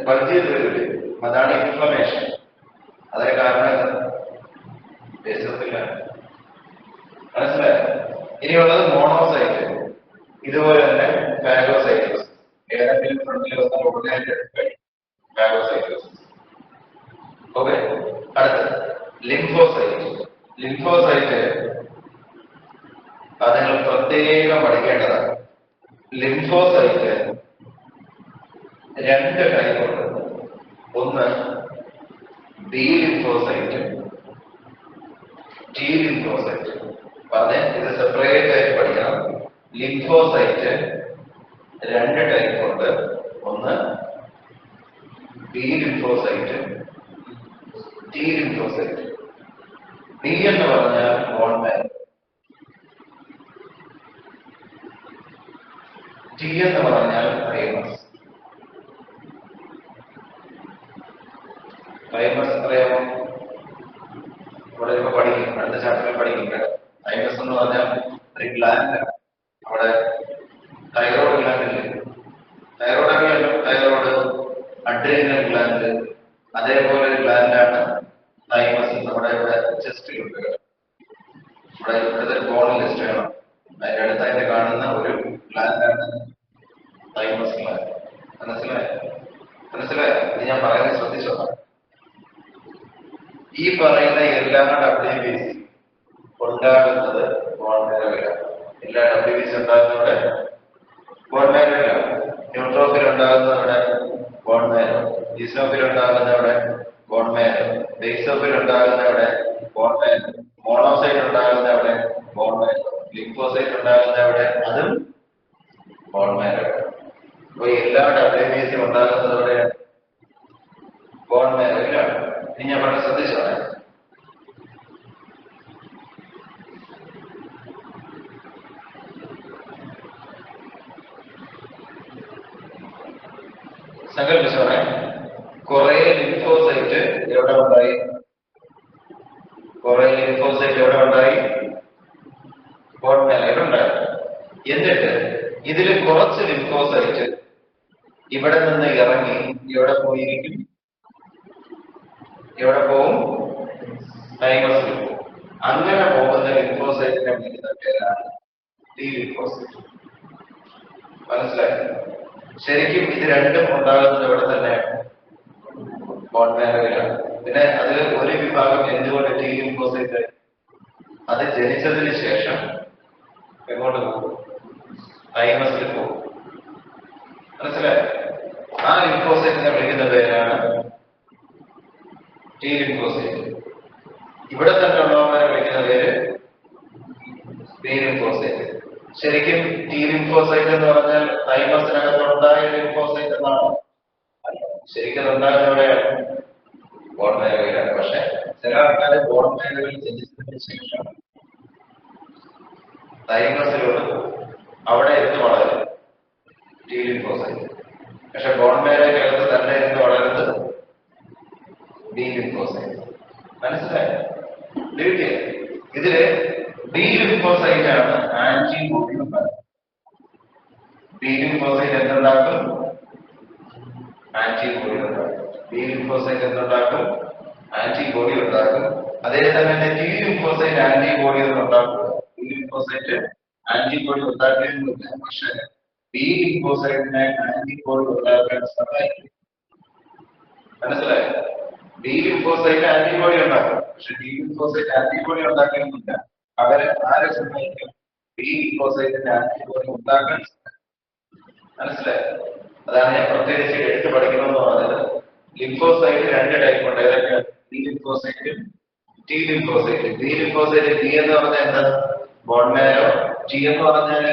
ബൾജ് ചെയ്ത് വരില്ലേ? അതാണ് ഇൻഫ്ലമേഷൻ. അതിന് കാരണം എന്താണ്? ബേസോഫിലാണ്. മനസ്സിലായോ? ഇനിയുള്ളത് മോണോസൈറ്റ്. ഇതുപോലെ തന്നെ ഫാഗോസൈറ്റോസിസ്. ഏതെങ്കിലും ഫ്രണ്ടിൽ വന്ന ഉടനെ ഫാഗോസൈറ്റോസിസ്. ഓക്കെ, അടുത്ത് ലിംഫോസൈറ്റ്. ലിംഫോസൈറ്റ് അത് നിങ്ങൾ പ്രത്യേകം പഠിക്കേണ്ടതാണ്. ലിംഫോസൈറ്റ് രണ്ട് ടൈപ്പ് ഉണ്ട്. ഒന്ന് ബി ലിംഫോസൈറ്റ്, ടി ലിംഫോസൈറ്റ്. അതെ, ഇത് സെപ്പറേറ്റ് ആയിട്ട് പഠിക്കണം. ലിംഫോസൈറ്റ് രണ്ട് ടൈപ്പ് ഉണ്ട്. ഒന്ന് B lymphocyte, T lymphocyte. B എന്ന് പറഞ്ഞാൽ ബോൺ മാരോ, ടി എന്ന് പറഞ്ഞാൽ തൈമസ്. തൈമസ് അറിയാമോ? ഇവിടെ ഇപ്പൊ പഠിക്കും, അടുത്ത ചാപ്റ്ററിൽ പഠിക്കും. തൈമസ് എന്ന് പറഞ്ഞാൽ ഒരു ഗ്ലാൻഡ്. അവിടെ തൈറോയ്ഡ് ഗ്ലാൻഡ് ഇല്ലേ? തൈറോയ്ഡ് അറിയാലോ, തൈറോയ്ഡ്, അഡ്രീനൽ ഗ്ലാൻഡ്, അതേപോലെ ഒരു ഗ്ലാൻഡാണ് തൈമസ്. നമ്മുടെ ഇവിടെ ചെസ്റ്റിലുണ്ട്. ഇവിടെ ഇവിടുത്തെ ബോണിൽ ലിസ്റ്റ് വേണം. അതിന്റെ അടുത്തായിട്ട് കാണുന്ന ഒരു ഗ്ലാൻഡാണ് തൈമസ് ഗ്ലാൻഡ്. മനസ്സിലായോ? ഇത് ഞാൻ പറയുന്നത് ശ്രദ്ധിച്ചോ. ഈ പറയുന്ന എല്ലാ WBC ഉണ്ടാകുന്നത് ബോൺ മാരോയിലാണ്. എല്ലാ WBC ഉണ്ടാകുന്നവിടെ ബോൺ മാരോയിലാണ്. ന്യൂട്രോഫിൽ ഉണ്ടാകുന്നവിടെ ബോൺ മാരോ, ഈസോഫിൽ ഉണ്ടാകുന്നവിടെ ബോൺ മാരോ, ബേസോഫിൽ ഉണ്ടാകുന്നവിടെ ബോൺ മാരോ, മോണോസൈറ്റ് ഉണ്ടാകുന്നവിടെ ബോൺ മാരോ, ലിംഫോസൈറ്റ് ഉണ്ടാകുന്നവിടെ അതും ബോൺ മാരോ. അപ്പൊ എല്ലാ WBC ഉണ്ടാകുന്നതോടെ ബോൺ മാരോയിലാണ്. ഇനി ഞാൻ പറഞ്ഞ ശ്രദ്ധിച്ചോളെ. സങ്കല്പിച്ചോളെ, കുറെ ലിംഫോസൈറ്റ് എവിടെ ഉണ്ടായി? കുറെ ലിംഫോസൈറ്റ് എവിടെ ഉണ്ടായി? ബോൺ മാരോയിൽ ഉണ്ടായി. എന്നിട്ട് ഇതിൽ കുറച്ച് ലിംഫോസൈറ്റ് ഇവിടെ നിന്ന് ഇറങ്ങി എവിടെ പോയിരിക്കും? എവിടെ പോവും? തൈമസിൽ പോകും. അങ്ങനെ പോകുന്ന ലിംഫോസൈറ്റിനെ വിളിക്കുന്ന പേരാണ് ടി ലിംഫോസൈറ്റ്. മനസ്സിലായി? ശരിക്കും ഇത് രണ്ടും ഉണ്ടാകുന്നത് എവിടെ തന്നെയാണ്? ബോൺ മാരോയിലാണ്. പിന്നെ അതിൽ ഒരു വിഭാഗം എന്തുകൊണ്ട് ടി ലിംഫോസൈറ്റ്? അത് ജനിച്ചതിന് ശേഷം എങ്ങോട്ട് പോകും? തൈമസിൽ പോകും. മനസ്സിലായി? ആ ലിംഫോസൈറ്റിനെ വിളിക്കുന്ന പേരാണ് ടി ലിംഫോസൈറ്റ്. ഇവിടെ തന്നെ ഉള്ളവരെ വിളിക്കുന്ന പേര് ബി ലിംഫോസൈറ്റ്. ശരിക്കും ടി ലിംഫോസൈറ്റ് എന്ന് പറഞ്ഞാൽ തൈമസിനകത്തുണ്ടായ ലിംഫോസൈറ്റ് എന്നാണ്. ശരിക്കും ഉണ്ടാകുന്ന എവിടെയാണ്? ബോൺ മാരോയിലാണ്. പക്ഷെ ചില ആൾക്കാർ ബോൺ മാരോയിൽ ജനിച്ചതിന് ശേഷം തൈമസിലോട്ട് പോകും. അവിടെ ഇരുന്ന് വളരും ടി ലിംഫോസൈറ്റ്. പക്ഷെ ബോൺ മാരോയ്ക്കകത്ത് തന്നെ ഇരുന്ന് വളരുന്നത് ബി ലിംഫോസൈറ്റ്. മനസ്സിലായോ? ഇതില് ബി ലിംഫോസൈറ്റ് ആണ് ആന്റിബോഡി ഉണ്ടാക്കുന്നത്. ബി ലിംഫോസൈറ്റ് എന്തുണ്ടാക്കും? ആന്റിബോഡി ഉണ്ടാക്കും. ബി ലിംഫോസൈറ്റ് എന്തുണ്ടാക്കും? ആന്റിബോഡി ഉണ്ടാക്കും. അതേ തന്നെ ടി ലിംഫോസൈറ്റ് ആന്റിബോഡി ഒന്നും ഉണ്ടാക്കും. ബി ലിംഫോസൈറ്റ് ആന്റിബോഡി ഉണ്ടാക്കുന്നില്ല. പക്ഷെ ബി ലിംഫോസൈറ്റിനെ ആന്റിബോഡി ഉണ്ടാക്കാൻ സഹായിക്കും. മനസ്സിലായോ? ബി ലിംഫോസൈറ്റ് ആന്റിബോഡി ഉണ്ടാക്കും. പക്ഷെ ടി ലിംഫോസൈറ്റ് ആന്റിബോഡി ഉണ്ടാക്കുന്നില്ല. അവരെ ആരെ സഹായിക്കും? ബി ലിംഫോസൈറ്റിന്റെ ആന്റിബോഡി ഉണ്ടാക്കാൻ. മനസ്സിലായോ? അതാണ് ഞാൻ പ്രത്യേകിച്ച് എടുത്ത് പഠിക്കണമെന്ന് പറഞ്ഞത്. ലിംഫോസൈറ്റ് രണ്ട് ടൈപ്പ് ഉണ്ട്. ഏതൊക്കെ? B lymphocyte, T lymphocyte. B lymphocyte B എന്ന് പറഞ്ഞാൽ എന്താ? Bone marrow. ടി എന്ന് പറഞ്ഞാൽ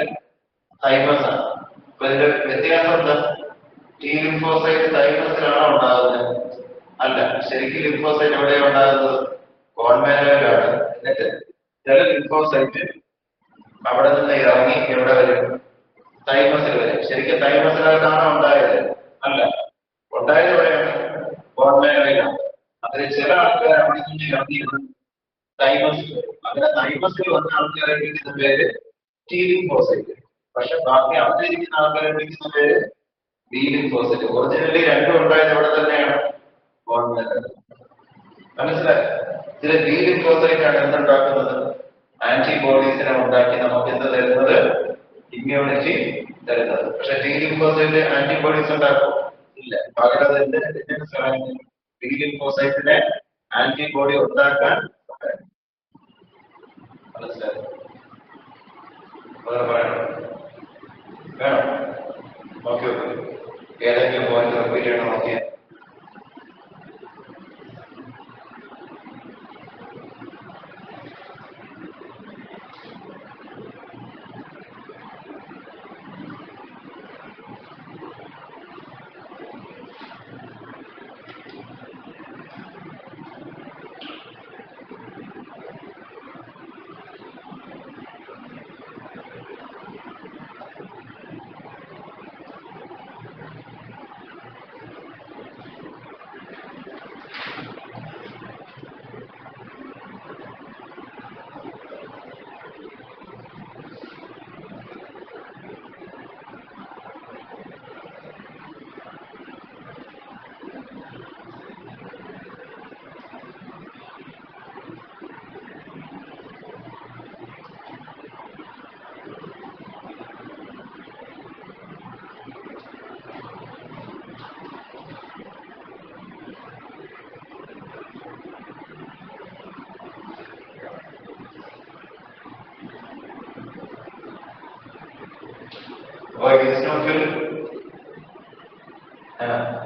തൈമസ് ആണ്. അപ്പൊ ഇതിന്റെ വ്യത്യാസം എന്താ? ടി ലിംഫോസൈറ്റ് തൈമസിലാണോ ഉണ്ടാകുന്നത്? അല്ല. ശരിക്കും ലിംഫോസൈറ്റ് എവിടെയാണ് ഉണ്ടാകുന്നത്? ബോൺ മാരോയിലാണ്. എന്നിട്ട് ചില ലിംഫോസൈറ്റ് അവിടെ നിന്ന് ഇറങ്ങി എവിടെ വരും? തൈമസിൽ വരും. ശരിക്കും തൈമസിനകത്താണോ ഉണ്ടായത്? അല്ല. ഉണ്ടായത് എവിടെയാണ്? ബോൺ മാരോയിലാണ്. അതിൽ ചില ആൾക്കാർ അവിടെ നിന്ന് ഇറങ്ങി തൈമസിൽ വരും. അങ്ങനെ തൈമസിൽ വന്ന ആൾക്കാരെ വിളിക്കുന്ന പേര് ടി ലിംഫോസൈറ്റ്. പക്ഷെ ബാക്കി അവിടെ ഇരിക്കുന്ന ആൾക്കാരെ വിളിക്കുന്ന പേര് ബി ലിംഫോസൈറ്റ്. ഒറിജിനലി രണ്ടും ഉണ്ടായത് എവിടെ തന്നെയാണ്? ബോൺ മാരോയിൽ. മനസ്സിലായി? ഇതിൽ ബി ലിംഫോസൈറ്റ് ആണ് എന്തുണ്ടാക്കുന്നത്? ആന്റിബോഡീസിനെ ഉണ്ടാക്കി നമുക്ക് എന്ത് തരുന്നത്? ഇമ്മ്യൂൺ ഇമ്മ്യൂണിറ്റി തരുന്നത്. പക്ഷെ ടി ലിംഫോസൈറ്റ് ആന്റിബോഡീസ് ഉണ്ടാക്കും ഇല്ല. പകരം ടി ലിംഫോസൈറ്റിനെ ആന്റിബോഡി ഉണ്ടാക്കാൻ മനസ്സിലായി പറയണം വേണം. നോക്കി നോക്കൂ, ഏതെങ്കിലും പോയിന്റ് റിപ്പീറ്റ് ചെയ്യണം നോക്കിയാൽ.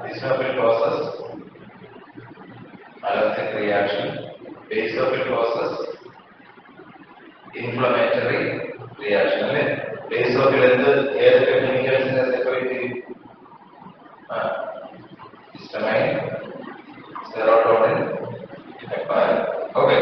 Eosinophil causes allergic reaction. Basophil causes inflammatory reaction. അല്ലേ? Basophil ഏതൊക്കെ കെമിക്കൽസിനെ സെപ്പറേറ്റ് ചെയ്യും? Histamine, serotonin, heparin. Okay.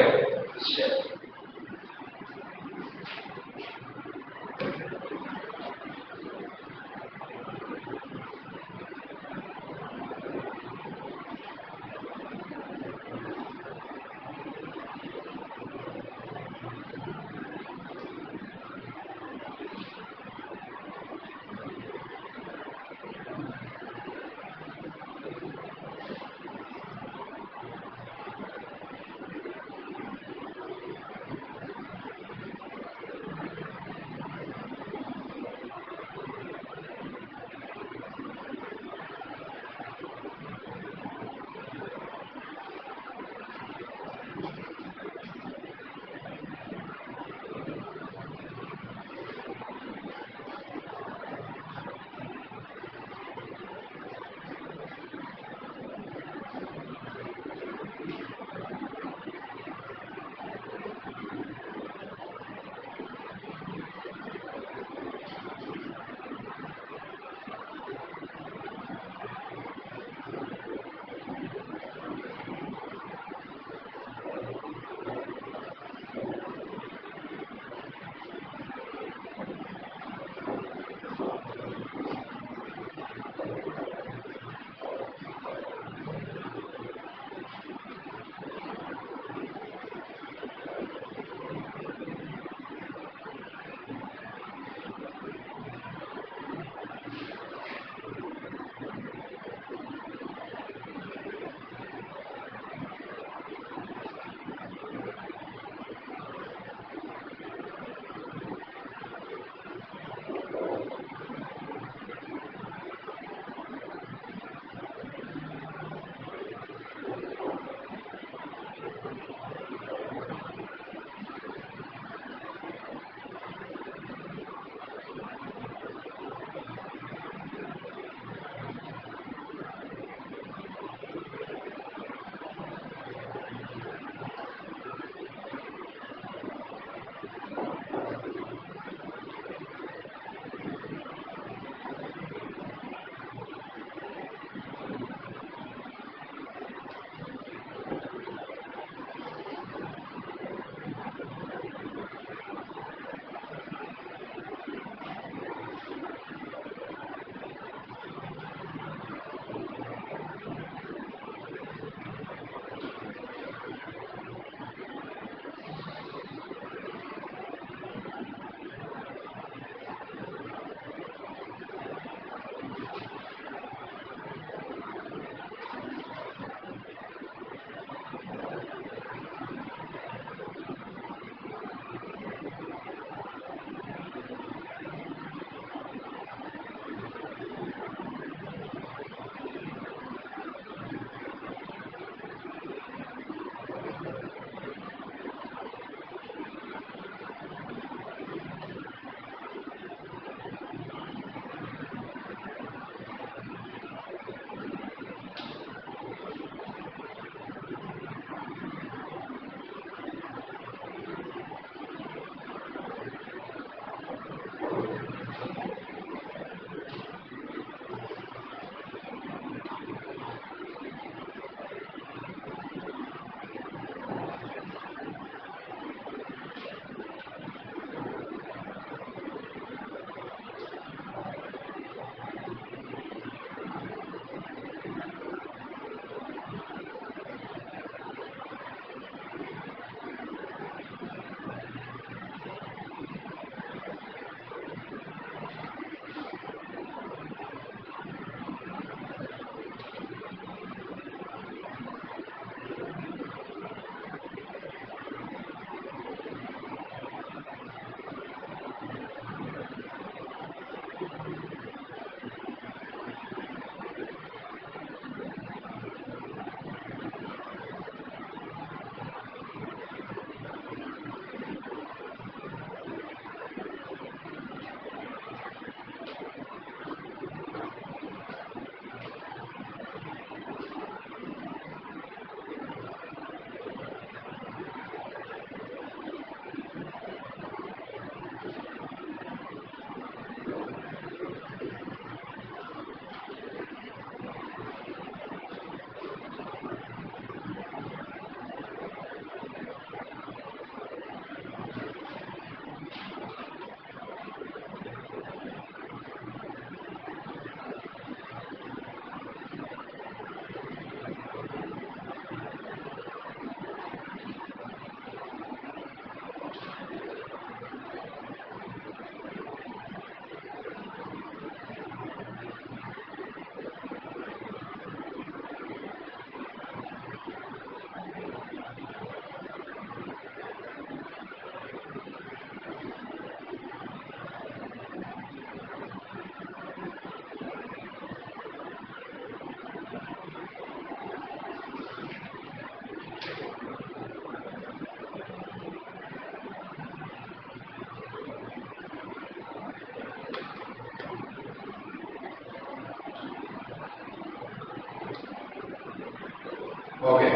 Okay,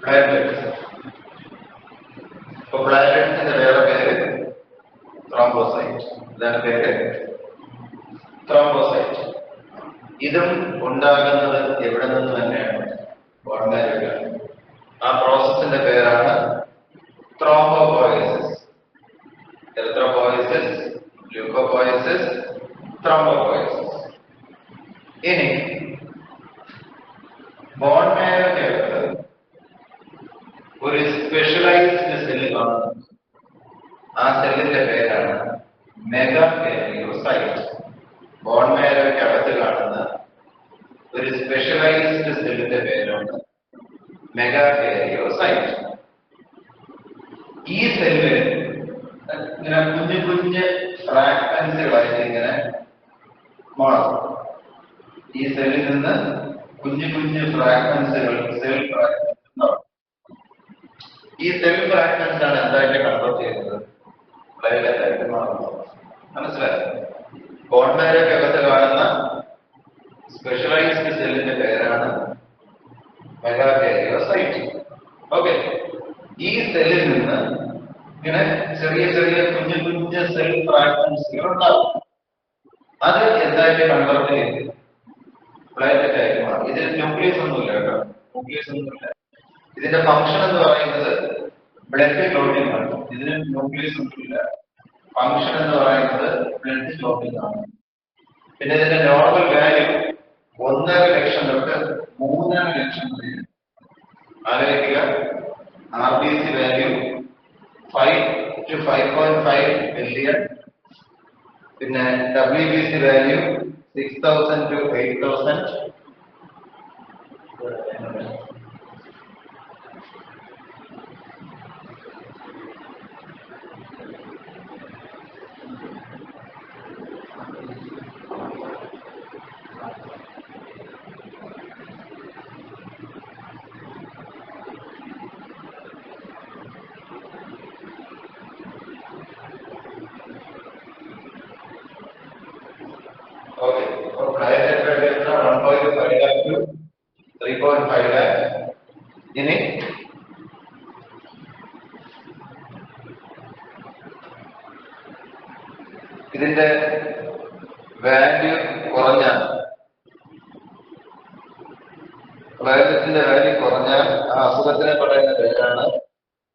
platelets. ഇപ്പൊ പ്ലേറ്റ്ലെറ്റ്സിന്റെ വേറെ പേര് ത്രോംബോസൈറ്റ്. ഇതാണ് പേര് ത്രോംബോസൈറ്റ്. ഇതും ഉണ്ടാകുന്നത് എവിടെ നിന്ന് തന്നെയാണ്? ബോൺ മാരോയിലാണ്. ആ പ്രോസസ്സിന്റെ പേരാണ് ത്രോംബോപോയസിസ്. എറിത്രോപോയസിസ്, ല്യൂക്കോപോയസിസ്, ത്രോംബോപോയസിസ്. ഇനി ബോൺ മാരോയ്ക്കകത്ത് ഒരു സ്പെഷ്യലൈസ്ഡ് സെല്ല് കാണുന്നു. ആ സെല്ലിന്റെ പേരാണ് മെഗാകാരിയോസൈറ്റ്. ബോൺ മാരോയ്ക്കകത്ത് കാണുന്ന ഒരു സ്പെഷ്യലൈസ്ഡ് സെല്ലിന്റെ പേരാണ് മെഗാകാരിയോസൈറ്റ്. ഈ സെല്ല് ഇങ്ങനെ കുഞ്ഞു കുഞ്ഞ് ഫ്രാഗ്മെന്റ്സുകളായിട്ട് ഇങ്ങനെ മാറും. ഈ സെല്ലിൽ നിന്ന് കുഞ്ഞു കുഞ്ഞു ഫ്രാഗ്മെന്റ്സുകൾ, സെൽ ഫ്രാഗ്മെന്റ്സ് ഉണ്ടാവും. ഈ സെൽ ഫ്രാഗ്മെന്റ്സ് ആണ് എന്തായിട്ട് കൺവേർട്ട് ചെയ്യുന്നത്? പ്ലേറ്റ്ലെറ്റ് ആയിട്ട് മാറുന്നത്. മനസ്സിലായോ? ബോൺ മാരോയ്ക്കകത്ത് കാണുന്ന സ്പെഷ്യലൈസ്ഡ് സെല്ലിന്റെ പേരാണ് മെഗാകാരിയോസൈറ്റ്. ഓക്കെ, ഈ സെല്ലിൽ നിന്ന് ഇങ്ങനെ ചെറിയ ചെറിയ കുഞ്ഞു കുഞ്ഞു സെൽ ഫ്രാഗ്മെന്റ്സുകൾ ഉണ്ടാവും. അത് എന്തായിട്ട് കൺവേർട്ട് ചെയ്ത് പ്ലേറ്റ്ലെറ്റ് ആയിട്ട് മാറും. ഇതിന് ന്യൂക്ലിയസ് ഒന്നുമില്ല കേട്ടോ, ന്യൂക്ലിയസ് ഒന്നുമില്ല. ഇതിന്റെ ഫംഗ്ഷൻ എന്ന് പറയുന്നത് ബ്ലഡ് ക്ലോട്ടിംഗ് ആണ്. ഇതിന് ന്യൂക്ലിയസ് ഒന്നുമില്ല. ഫംഗ്ഷൻ എന്ന് പറയുന്നത് ബ്ലഡ് ക്ലോട്ടിംഗ് ആണ്. പിന്നെ ഇതിന്റെ നോർമൽ വാല്യൂ 1.5 ലക്ഷം തൊട്ട് 3.5 ലക്ഷം വരെ. ആലോചിക്കുക, RBC വാല്യൂ 5 to 5.5 മില്യൺ. പിന്നെ WBC value 6,000 to 8,000. Okay, so platelet value is 1.5 lakh to 3.5 lakh. ഇനി ഇതിന്റെ വാല്യൂ കുറഞ്ഞാൽ, പ്ലേറ്റ്ലെറ്റിന്റെ വാല്യൂ കുറഞ്ഞാൽ ആ അസുഖത്തിനെ പറയുന്ന പേരാണ്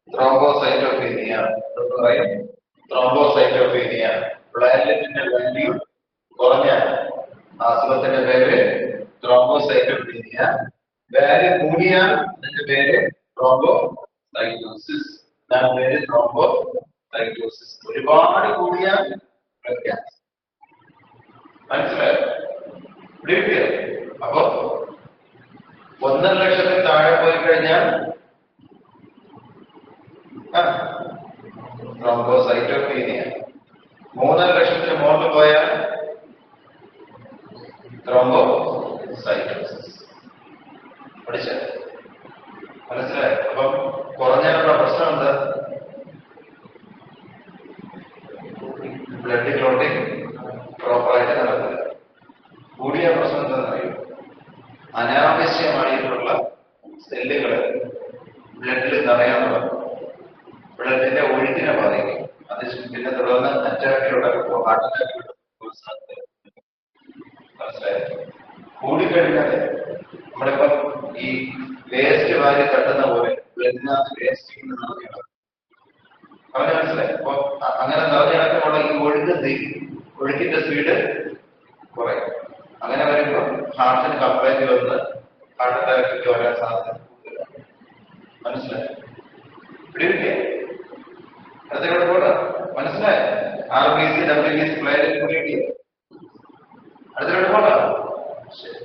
ത്രോംബോസൈറ്റോപീനിയ. ത്രോംബോസൈറ്റോപീനിയ. പ്ലേറ്റ്ലെറ്റിന്റെ വാല്യൂ കുറഞ്ഞാൽ ആ അസുഖത്തിന്റെ പേര് ത്രോംബോസൈറ്റോപീനിയ. വാല്യൂ കൂടിയാൽ അതിന്റെ പേര് ത്രോംബോസൈറ്റോസിസ്. പേര് ത്രോംബോസൈറ്റോസിസ്. ഒരുപാട് കൂടിയാൽ ബ്ലഡ് ക്യാൻസർ. മനസ്സിലായോ? അപ്പൊ 1.5 ലക്ഷത്തിൽ താഴെ പോയി കഴിഞ്ഞാൽ ത്രോംബോസൈറ്റോപീനിയ. 3.5 ലക്ഷത്തിന് മുകളിൽ പോയാൽ ത്രോംബോസൈറ്റോസിസ്. പഠിച്ച മനസ്സിലായോ? അപ്പം കുറഞ്ഞാലുള്ള പ്രശ്നം എന്താ? ബ്ലഡ് ക്ലോട്ടിംഗ് പ്രോപ്പറായിട്ട് നടക്കില്ല. കൂടിയ പ്രശ്നം എന്താണെന്നറിയോ? അനാവശ്യമായിട്ടുള്ള സെല്ലുകള് ബ്ലഡിൽ നിറയാൻ തുടങ്ങും. ബ്ലഡിന്റെ ഒഴുക്കിനെ ബാധിക്കും. അത് പിന്നെ തുടർന്ന് അറ്റാക്കിലൂടെ ഹാർട്ട് അറ്റാക്കിലൂടെ മനസ്സിലായോ? കൂടിക്കഴിഞ്ഞാൽ നമ്മളിപ്പം ഈ വേസ്റ്റ് വാരി തട്ടുന്ന പോലെ ബ്ലഡിനകത്ത് വേസ്റ്റ് നിറഞ്ഞിടക്കും. അവനെ മനസ്സിലായി? അപ്പൊ അങ്ങനെ നിറഞ്ഞിടക്കുള്ള ഈ ഒഴുക്കിന്റെ സ്പീഡ് കുറയും. അങ്ങനെ വരുമ്പോൾ ഹാർട്ടിന് കംപ്ലൈന്റ് വന്ന് ഹാർട്ട് അറ്റാക്ക് വരാൻ സാധ്യത കൂടുതലാണ്. മനസ്സിലായി? പിടികിട്ടിയ അടുത്ത പോട്ടെ. മനസ്സിലായോ? RBC WBC പ്ലേറ്റ്ലെറ്റ് പിടികിട്ടിയ അടുത്ത പോട്ടെ. ശരി.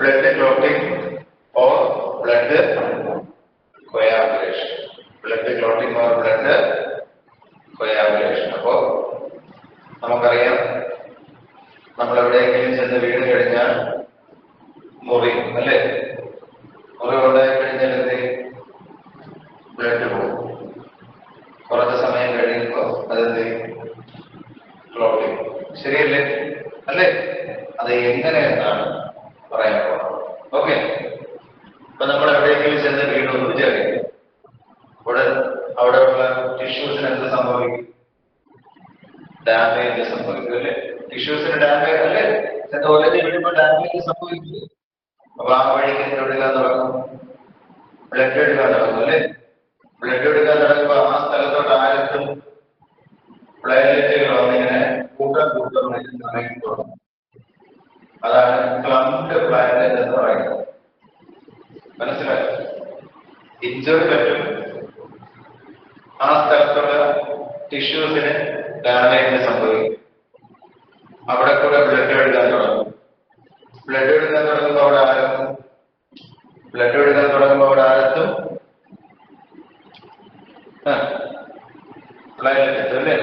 blood clotting or blood coagulation. Blood clotting or blood coagulation. അപ്പോൾ നമുക്കറിയാം നമ്മൾ എവിടെയെങ്കിലും ചെന്ന് വീണ് കഴിഞ്ഞാൽ മുറിയും അല്ലേ? മുറിവ് ഉണ്ടായി കഴിഞ്ഞാൽ എന്ത് ബ്ലഡ് പോകും. കുറച്ച് സമയം കഴിയുമ്പോൾ അതെന്ത് ക്ലോട്ടിങ്. ശരിയല്ലേ? അല്ലേ? അത് എങ്ങനെയെന്നാണ് പറയാൻ പോകുന്നത്. ഓക്കെ, അപ്പൊ നമ്മൾ എവിടെയെങ്കിലും ചെന്ന് വീണു എന്ന് വിചാരിക്കും. അവിടെയുള്ള ടിഷ്യൂസിന് എന്ത് സംഭവിക്കും? ഡാമേജ് സംഭവിക്കും അല്ലേ? ടിഷ്യൂസിന് ഡാമേജ് അല്ലേ? ഒലഞ്ഞ് വീഴുമ്പോൾ ഡാമേജ് സംഭവിക്കും. അപ്പൊ ആ വഴിക്ക് എന്തെടുക്കാൻ തുടങ്ങും? ബ്ലഡ് എടുക്കാൻ തുടങ്ങും അല്ലേ? ബ്ലഡ് എടുക്കാൻ തുടങ്ങുമ്പോൾ ആ സ്ഥലത്തോട്ട് ആരത്തും പ്ലേറ്റ്ലെറ്റുകൾ വന്നിങ്ങനെ കൂട്ടം തുടങ്ങി തുടങ്ങും. അതാണ് ക്ലംപ്ഡ് പ്ലേറ്റ്ലെറ്റ് എന്ന് പറയുന്നത്. മനസ്സിലായോ? ഇഞ്ചുറി പറ്റും, ആ സ്ഥലത്തുള്ള ടിഷ്യൂസിന് ഡാമേജ് സംഭവിക്കും. അവിടെ കൂടെ ബ്ലഡ് എടുക്കാൻ തുടങ്ങും. ബ്ലഡ് എടുക്കാൻ തുടങ്ങുമ്പോൾ അവിടെ ആരത്തും പ്ലേറ്റ്ലെറ്റ് അല്ലേ?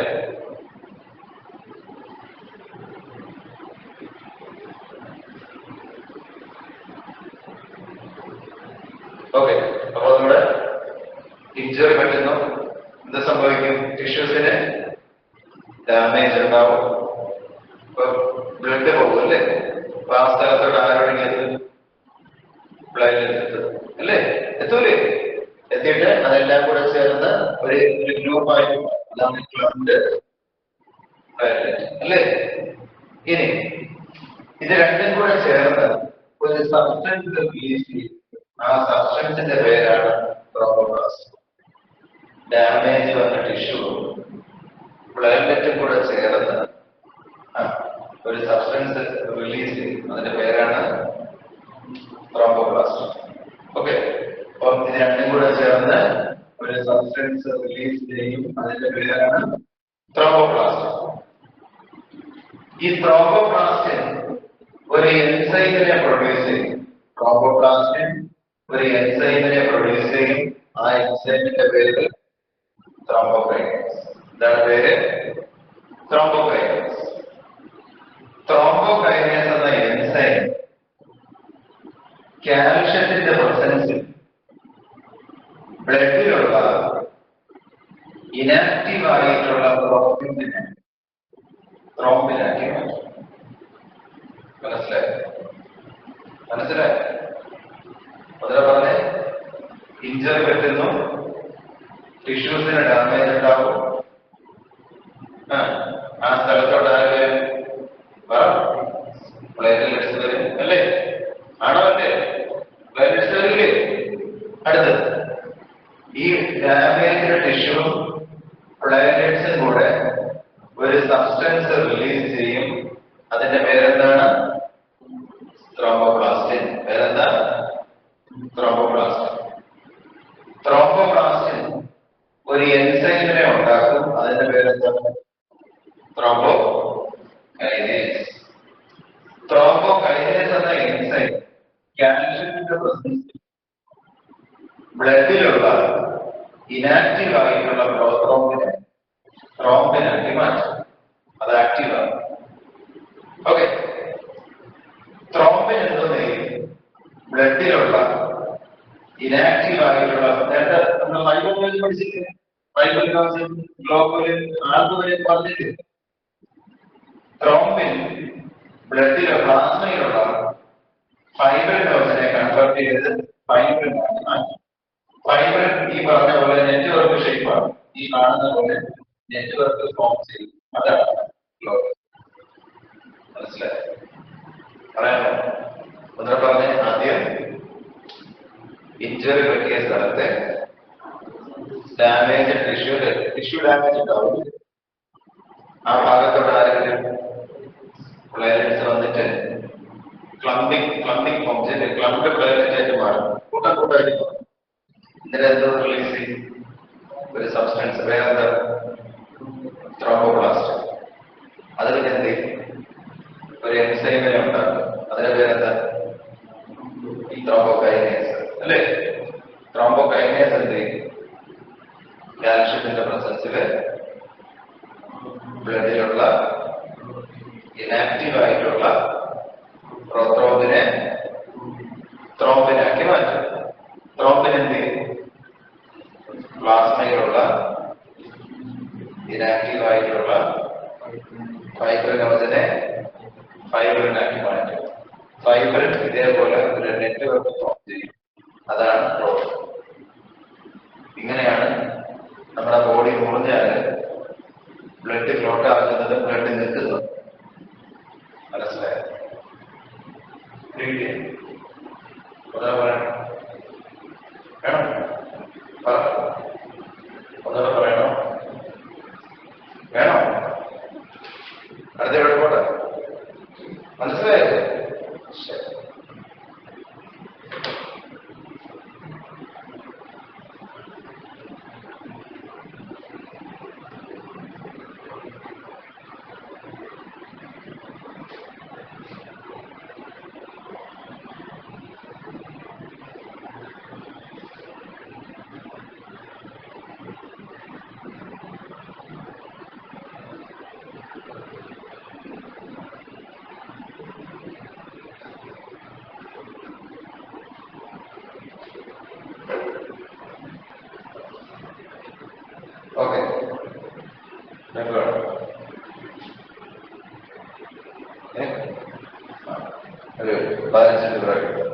ഓക്കെ, അപ്പൊ നമ്മുടെ ഇഞ്ചുറി പറ്റുന്നു, എന്ത് സംഭവിക്കും? ടിഷ്യൂസിന് ഡാമേജ് ഉണ്ടാവും. ഇപ്പൊ ബ്ലഡ് പോകും അല്ലേ? അപ്പൊ ആ സ്ഥലത്തോട് ആരോടെങ്കിലും എത്തും? പ്ലേറ്റ്ലെറ്റ് എത്തും അല്ലേ? എത്തൂലേ? എത്തിയിട്ട് അതെല്ലാം കൂടെ ചേർന്ന് ഒരു ഗ്രൂപ്പായിട്ട് അതാണ് ക്ലംപ്ഡ് പ്ലേറ്റ്ലെറ്റ് അല്ലേ? ഇനി ഇത് രണ്ടും കൂടെ ചേർന്ന് ഒരു സബ്സ്റ്റൻസ് റിലീസ് ചെയ്യും. ആ സബ്സ്റ്റൻസിന്റെ പേരാണ് ത്രോംബോപ്ലാസ്റ്റ്. ഡാമേജ് വന്ന ടിഷ്യൂ പ്ലേറ്റ്ലെറ്റും കൂടെ ചേർന്ന് ഒരു സബ്സ്റ്റൻസ് റിലീസ് ചെയ്യും. അതിന്റെ പേരാണ് ത്രോംബോപ്ലാസ്റ്റ്. ഓക്കെ, അപ്പം ഇത് രണ്ടും കൂടെ ചേർന്ന് ഒരു സബ്സ്റ്റൻസ് റിലീസ് ചെയ്യും. അതിന്റെ പേരാണ് ത്രോംബോപ്ലാസ്റ്റ്. ഈ ത്രോംബോപ്ലാസ്റ്റിൻ ഒരു എൻസൈമിനെ പ്രൊഡ്യൂസ് ചെയ്യും. ത്രോംബോപ്ലാസ്റ്റിൻ ഒരു എൻസൈമിനെ പ്രൊഡ്യൂസ് ചെയ്യും. ആ എൻസൈമിന്റെ പേര് ത്രോംബോകൈനേസ്. എന്താണ് പേര്? ത്രോംബോകൈനേസ്. ത്രോംബോകൈനേസ് എന്ന എൻസൈം കാൽഷ്യത്തിന്റെ പ്രസൻസിൽ ബ്ലഡിലുള്ള ഇനാക്റ്റീവ് ആയിട്ടുള്ള ത്രോംബിനാക്കി മാറ്റും. മനസ്സിലായോ? അതിനെ പറഞ്ഞ് ഇഞ്ചറി പറ്റുന്നു, ടിഷ്യൂസിന് ഡാമേജ് ഉണ്ടാവും. ആ സ്ഥലത്തോട്ട് ആര് പ്ലേറ്റ്ലെറ്റ്സ് വരും അല്ലേ? ആണോ അല്ലേ? പ്ലേറ്റ്ലെറ്റ്സ് വരില്ലേ? അടുത്തത് ഈ ഡാമേജ്ഡ് ടിഷ്യൂ പ്ലേറ്റ്ലെറ്റ്സും കൂടെ ഒരു സബ്സ്റ്റൻസ് റിലീസ് ചെയ്യും. അതിന്റെ പേരെന്താണ്? ത്രോംബോപ്ലാസ്റ്റിൻ. പേരെന്താ? ത്രോംബോപ്ലാസ്റ്റിൻ. ത്രോംബോപ്ലാസ്റ്റിൻ ഒരു എൻസൈമിനെ ഉണ്ടാക്കും. അതിന്റെ പേരെന്താണ്? ത്രോംബോകൈനേസ്. ത്രോംബോകൈനേസ് എന്ന എൻസൈം കാൽഷ്യത്തിന്റെ പ്രസൻസിൽ ബ്ലഡിലുള്ള ഇനാക്റ്റീവ് ആയിട്ടുള്ള ത്രോംബിനാക്കി മാറ്റും. അത് ആക്റ്റീവ് ആണ്. ഓക്കെ, ത്രോംബിൻ എന്നത് ബ്ലഡിലുള്ള ഇനാക്റ്റീവ് ആയിട്ടുള്ള നേരത്തെ നമ്മൾ ഫൈബ്രോയിഡ് പഠിച്ചിട്ട് ഫൈബ്രോയിഡ് ഗ്ലോബുലിൻ ആൽബുമിൻ പറഞ്ഞിട്ട് ത്രോംബിൻ ബ്ലഡിലെ പ്ലാസ്മയിലുള്ള ഫൈബ്രിനോസിനെ കൺവേർട്ട് ചെയ്ത് ഫൈബ്രിൻ ആക്കി മാറ്റും. ഫൈബ്രിൻ ഈ പറഞ്ഞ പോലെ നെറ്റ്വർക്ക് ഷേപ്പാണ്. ഈ കാണുന്ന പോലെ നെറ്റ്വർക്ക് ഫോം ചെയ്യും. അതാണ് ഗ്ലോബുലിൻ. മനസ്സിലായോ? പറയാമോ? ഒന്നര പറഞ്ഞ ആദ്യം ഇഞ്ചറി പറ്റിയ സ്ഥലത്തെ ഡാമേജ് ടിഷ്യൂ ഡാമേജ് ഉണ്ടാവും. ആ ഭാഗത്തോട്ട് ആരെങ്കിലും പ്ലേറ്റ്ലെറ്റ്സ് വന്നിട്ട് ക്ലംപിംഗ് ഫോം ചെയ്ത് ക്ലംപ്ഡ് പ്ലേറ്റ്ലെറ്റ് ആയിട്ട് മാറും. കൂട്ടായിട്ട് മാറും. എന്നിട്ട് എന്തോ റിലീസ് ചെയ്യും? ഒരു സബ്സ്റ്റൻസ്. വേറെന്താ? ത്രോംബോപ്ലാസ്റ്റ്. അത് പിന്നെ എന്ത് ചെയ്യും? ഒരു എൻസൈമിനെ ഉണ്ടാക്കും. അതിന്റെ പേരെന്താ? ആക്കി മാറ്റും. ഫൈബർ ഇതേപോലെ ഒരു നെറ്റ്വർക്ക് ഫോം ചെയ്യും. അതാണ് ഫ്ലോ. ഇങ്ങനെയാണ് നമ്മുടെ ബോഡി മുറിഞ്ഞാൽ ബ്ലഡ് ക്ലോട്ട് ആകുന്നത്, ബ്ലഡ് നിൽക്കുന്നത്. മനസ്സിലായോ? ഒന്നുകൂടെ പറയണം, വേണം പറ, ഒന്നുകൂടെ പറയണോ, വേണോ? അടുത്ത എവിടെ പോട്ടെ? മനസ്സിലായോ? ശരി. ഓക്കെ, ഞങ്ങൾക്ക് വേണം. ഒരു 15 മിനിറ്റ്